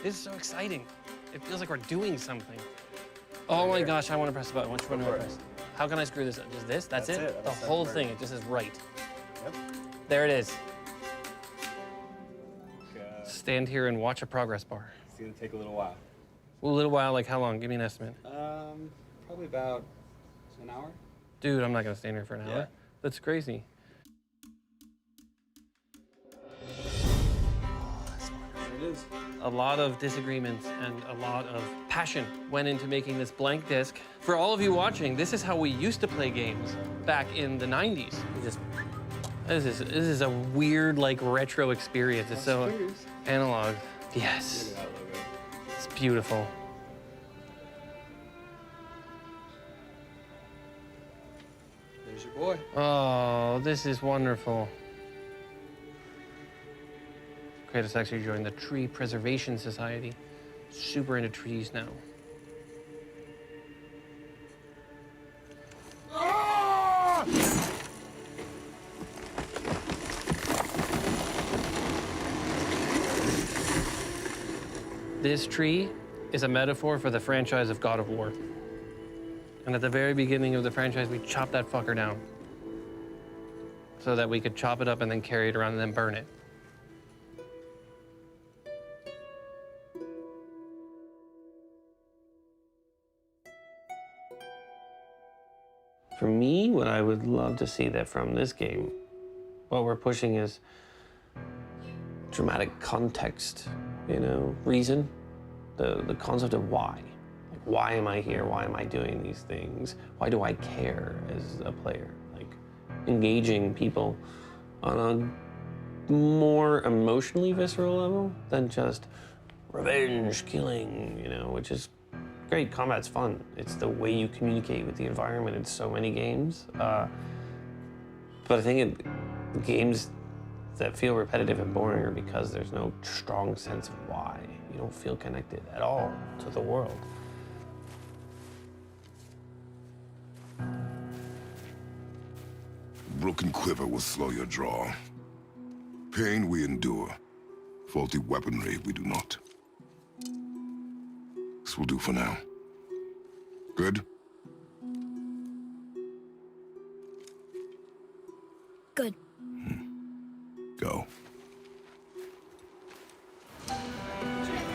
This is so exciting. It feels like we're doing something. Oh my gosh, I want to press the button. Which one do I press? How can I screw this up? Just this? That's it? The whole thing, it just says right. Yep. There it is. Stand here and watch a progress bar. It's gonna take a little while. A little while, like how long? Give me an estimate. Probably about an hour. Dude, I'm not gonna stand here for an hour. Yeah. That's crazy. There it is. A lot of disagreements and a lot of passion went into making this blank disc. For all of you watching, this is how we used to play games back in the 90s. This is a weird, like, retro experience. It's so analog. Yes. Look at that logo. It's beautiful. There's your boy. Oh, this is wonderful. Kratos actually joined the Tree Preservation Society. Super into trees now. This tree is a metaphor for the franchise of God of War. And at the very beginning of the franchise, we chopped that fucker down so that we could chop it up and then carry it around and then burn it. For me, what I would love to see that from this game, what we're pushing is dramatic context, you know, reason, the concept of why. Like, why am I here? Why am I doing these things? Why do I care as a player? Like, engaging people on a more emotionally visceral level than just revenge, killing, you know, which is great. Combat's fun. It's the way you communicate with the environment in so many games. But I think games that feel repetitive and boring are because there's no strong sense of why. You don't feel connected at all to the world. Broken quiver will slow your draw. Pain we endure. Faulty weaponry we do not. This will do for now. Good? Good. Go.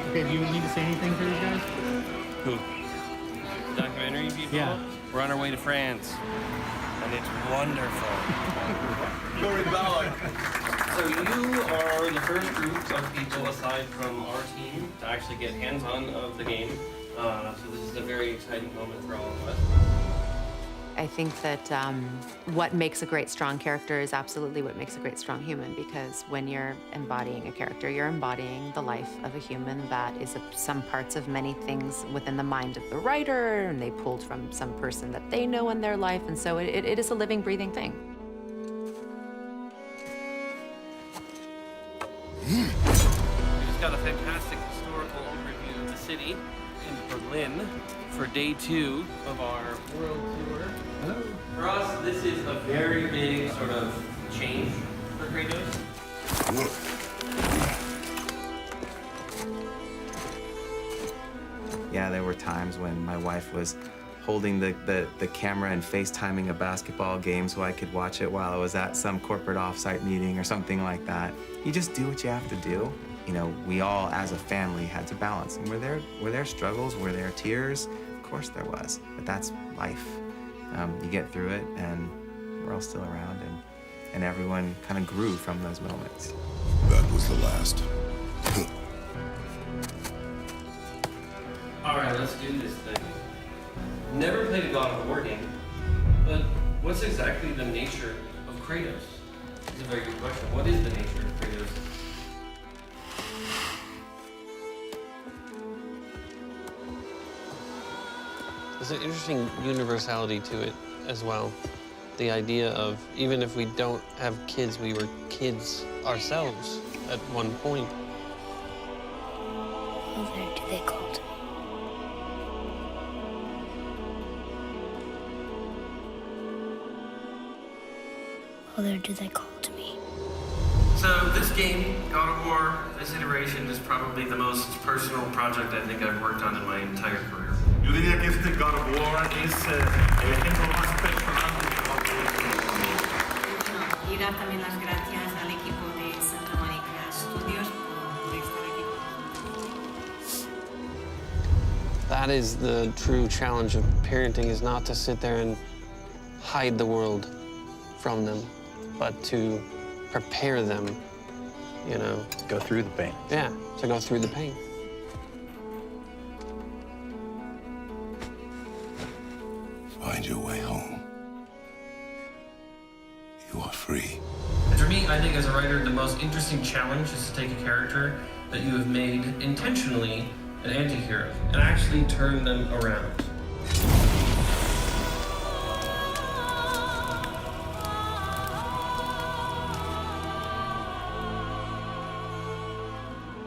Okay, do you need to say anything for these guys? Who? Documentary people? Yeah. We're on our way to France, and it's wonderful. So you are the first group of people, aside from our team, to actually get hands-on of the game. So this is a very exciting moment for all of us. I think that what makes a great, strong character is absolutely what makes a great, strong human, because when you're embodying a character, you're embodying the life of a human that is some parts of many things within the mind of the writer, and they pulled from some person that they know in their life, and so it is a living, breathing thing. We just got a fantastic historical overview of the city in Berlin for day 2 of our world tour. Hello. For us, this is a very big sort of change for Kratos. Yeah, there were times when my wife was holding the camera and FaceTiming a basketball game so I could watch it while I was at some corporate offsite meeting or something like that. You just do what you have to do. You know, we all, as a family, had to balance. And were there struggles? Were there tears? Of course there was, but that's life. You get through it, and we're all still around, and everyone kind of grew from those moments. That was the last. All right, let's do this thing. Never played a God of War game, but what's exactly the nature of Kratos? It's a very good question. What is the nature of Kratos? There's an interesting universality to it as well. The idea of, even if we don't have kids, we were kids ourselves at one point. Mother, do they call to me? Mother, do they call to me? So this game, God of War, this iteration is probably the most personal project I think I've worked on in my entire career. Yo diría que este God of War es el ejemplo más personal de Y dar también las gracias al equipo de Santa Mónica Studios por estar aquí con nosotros. that is the true challenge of parenting, is not to sit there and hide the world from them, but to prepare them, you know. Go through the pain. Yeah, to go through the pain. Find your way home. You are free. For me, I think as a writer, the most interesting challenge is to take a character that you have made intentionally an anti-hero and actually turn them around.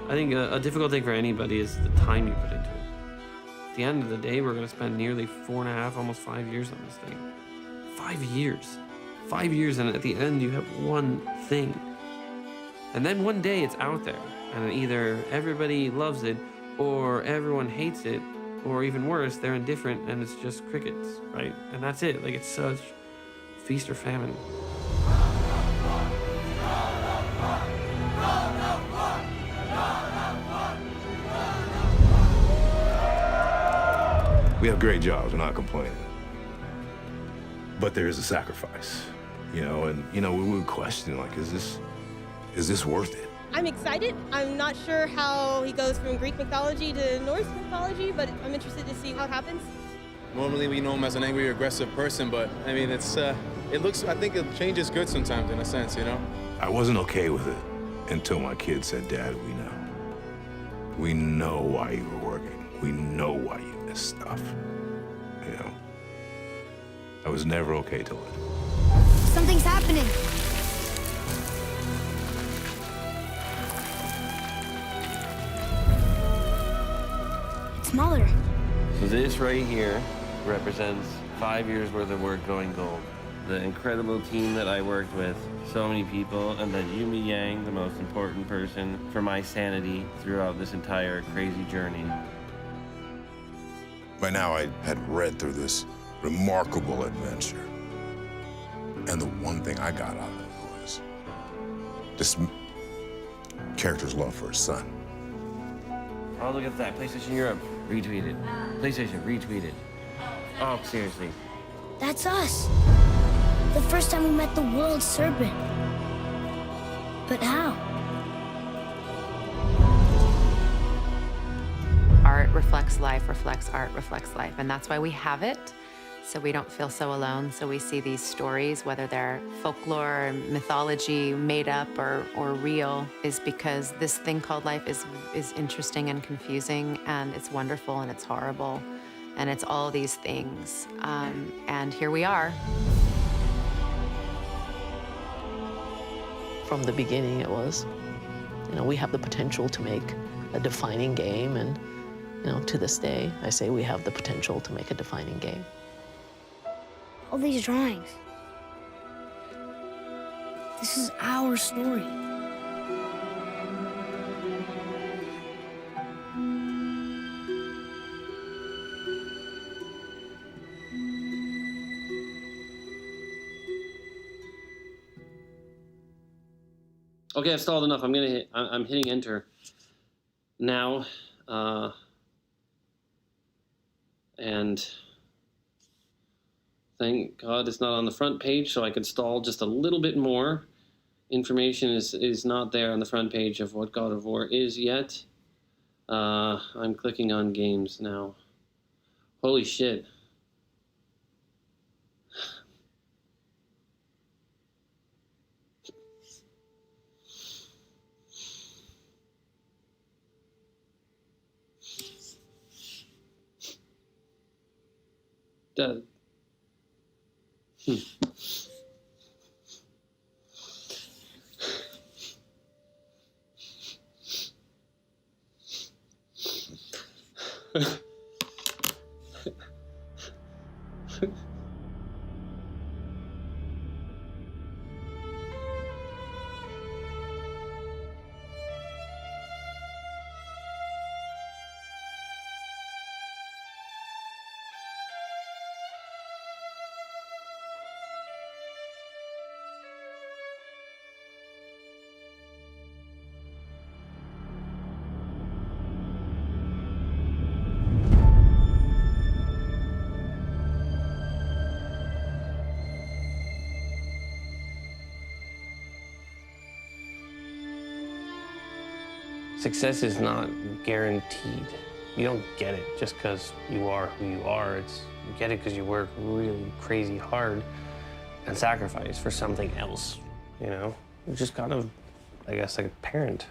I think a difficult thing for anybody is the time you put into it. At the end of the day, we're going to spend nearly 4.5, almost 5 years on this thing. 5 years. 5 years, and at the end, you have one thing. And then one day it's out there, and either everybody loves it, or everyone hates it, or even worse, they're indifferent, and it's just crickets, right? And that's it. Like, it's such feast or famine. We have great jobs, we're not complaining. But there is a sacrifice, you know, and, you know, we would question, like, is this worth it? I'm excited. I'm not sure how he goes from Greek mythology to Norse mythology, but I'm interested to see how it happens. Normally we know him as an angry, aggressive person, but I mean, I think change is good sometimes in a sense, you know? I wasn't okay with it until my kid said, Dad, we know. We know why you were working. We know why you missed stuff, you know? I was never okay till it. Something's happening. It's Mahler. So this right here represents 5 years worth of work going gold. The incredible team that I worked with, so many people, and then Yumi Yang, the most important person for my sanity throughout this entire crazy journey. By now, I had read through this remarkable adventure. And the one thing I got out of it was this character's love for his son. Oh, look at that. PlayStation Europe retweeted. PlayStation retweeted. Oh, seriously. That's us. The first time we met the world serpent. But how? Art reflects life, reflects art, reflects life. And that's why we have it, so we don't feel so alone. So we see these stories, whether they're folklore, mythology, made up or real, is because this thing called life is interesting and confusing, and it's wonderful and it's horrible, and it's all these things. And here we are. From the beginning, it was, you know, we have the potential to make a defining game, and, you know, to this day, I say we have the potential to make a defining game. All these drawings. This is our story. Okay, I've stalled enough. I'm hitting enter now. And thank God it's not on the front page, so I could stall just a little bit more. Information is not there on the front page of what God of War is yet. I'm clicking on games now. Holy shit. success is not guaranteed. You don't get it just because you are who you are. You get it because you work really crazy hard and sacrifice for something else, you know? You're just kind of, I guess, like a parent.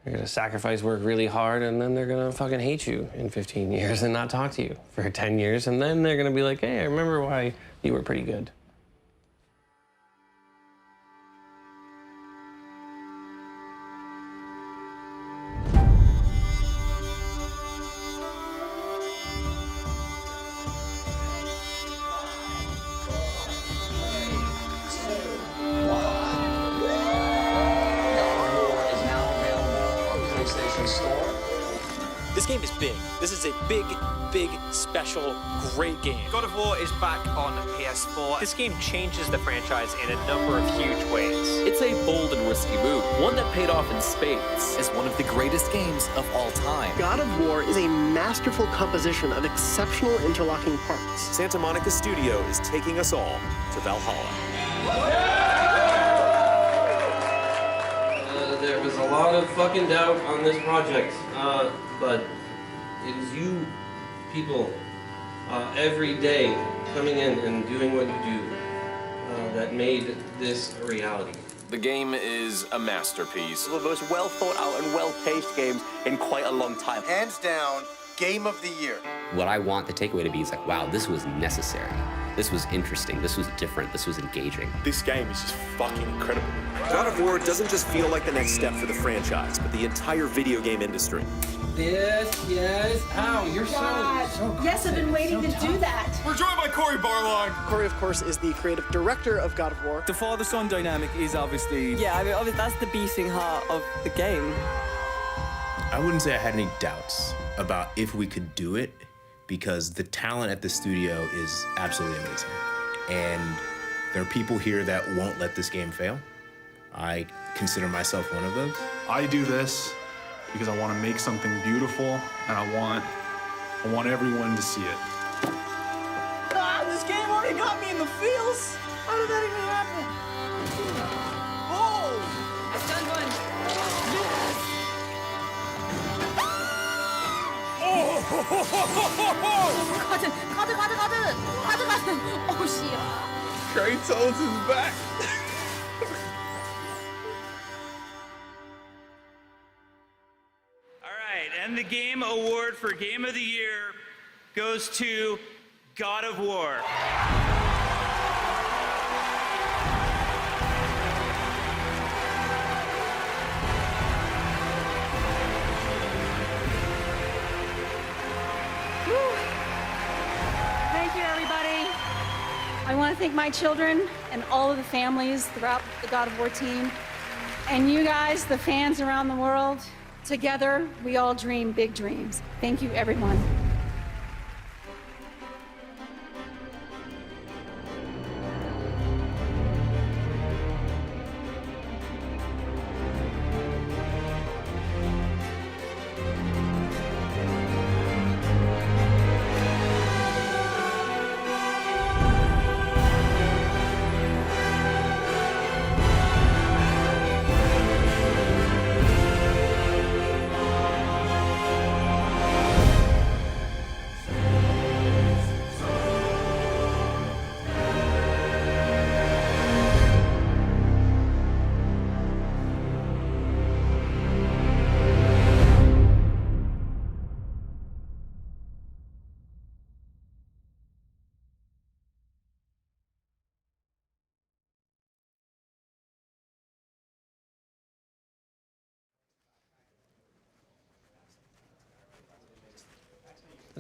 You're gonna sacrifice, work really hard, and then they're gonna fucking hate you in 15 years and not talk to you for 10 years, and then they're gonna be like, hey, I remember why you were pretty good. This game is big. This is a big, big, special, great game. God of War is back on PS4. This game changes the franchise in a number of huge ways. It's a bold and risky move, one that paid off in spades as one of the greatest games of all time. God of War is a masterful composition of exceptional interlocking parts. Santa Monica Studio is taking us all to Valhalla. There was a lot of fucking doubt on this project, but it is you people every day coming in and doing what you do that made this a reality. The game is a masterpiece. One of the most well thought out and well paced games in quite a long time. Hands down, game of the year. What I want the takeaway to be is like, wow, this was necessary. This was interesting. This was different. This was engaging. This game is just fucking incredible. God of War doesn't just feel like the next step for the franchise, but the entire video game industry. Yes. Ow, you're so Yes, I've been waiting to do that. We're joined by Cory Barlog. Cory, of course, is the creative director of God of War. The father-son dynamic is obviously... Yeah, I mean, obviously that's the beating heart of the game. I wouldn't say I had any doubts about if we could do it, because the talent at the studio is absolutely amazing. And there are people here that won't let this game fail. I consider myself one of those. I do this because I want to make something beautiful, and I want everyone to see it. Ah, this game already got me in the feels. How did that even happen? Oh! I've done one. Yes! Oh, shit. Kratos is back. And the game award for Game of the Year goes to God of War. Thank you, everybody. I want to thank my children and all of the families throughout the God of War team, and you guys, the fans around the world. Together, we all dream big dreams. Thank you, everyone.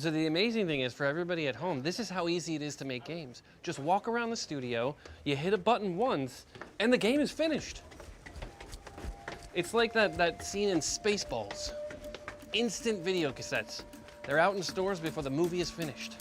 So the amazing thing is, for everybody at home, this is how easy it is to make games. Just walk around the studio, you hit a button once, and the game is finished. It's like that scene in Spaceballs. Instant video cassettes. They're out in stores before the movie is finished.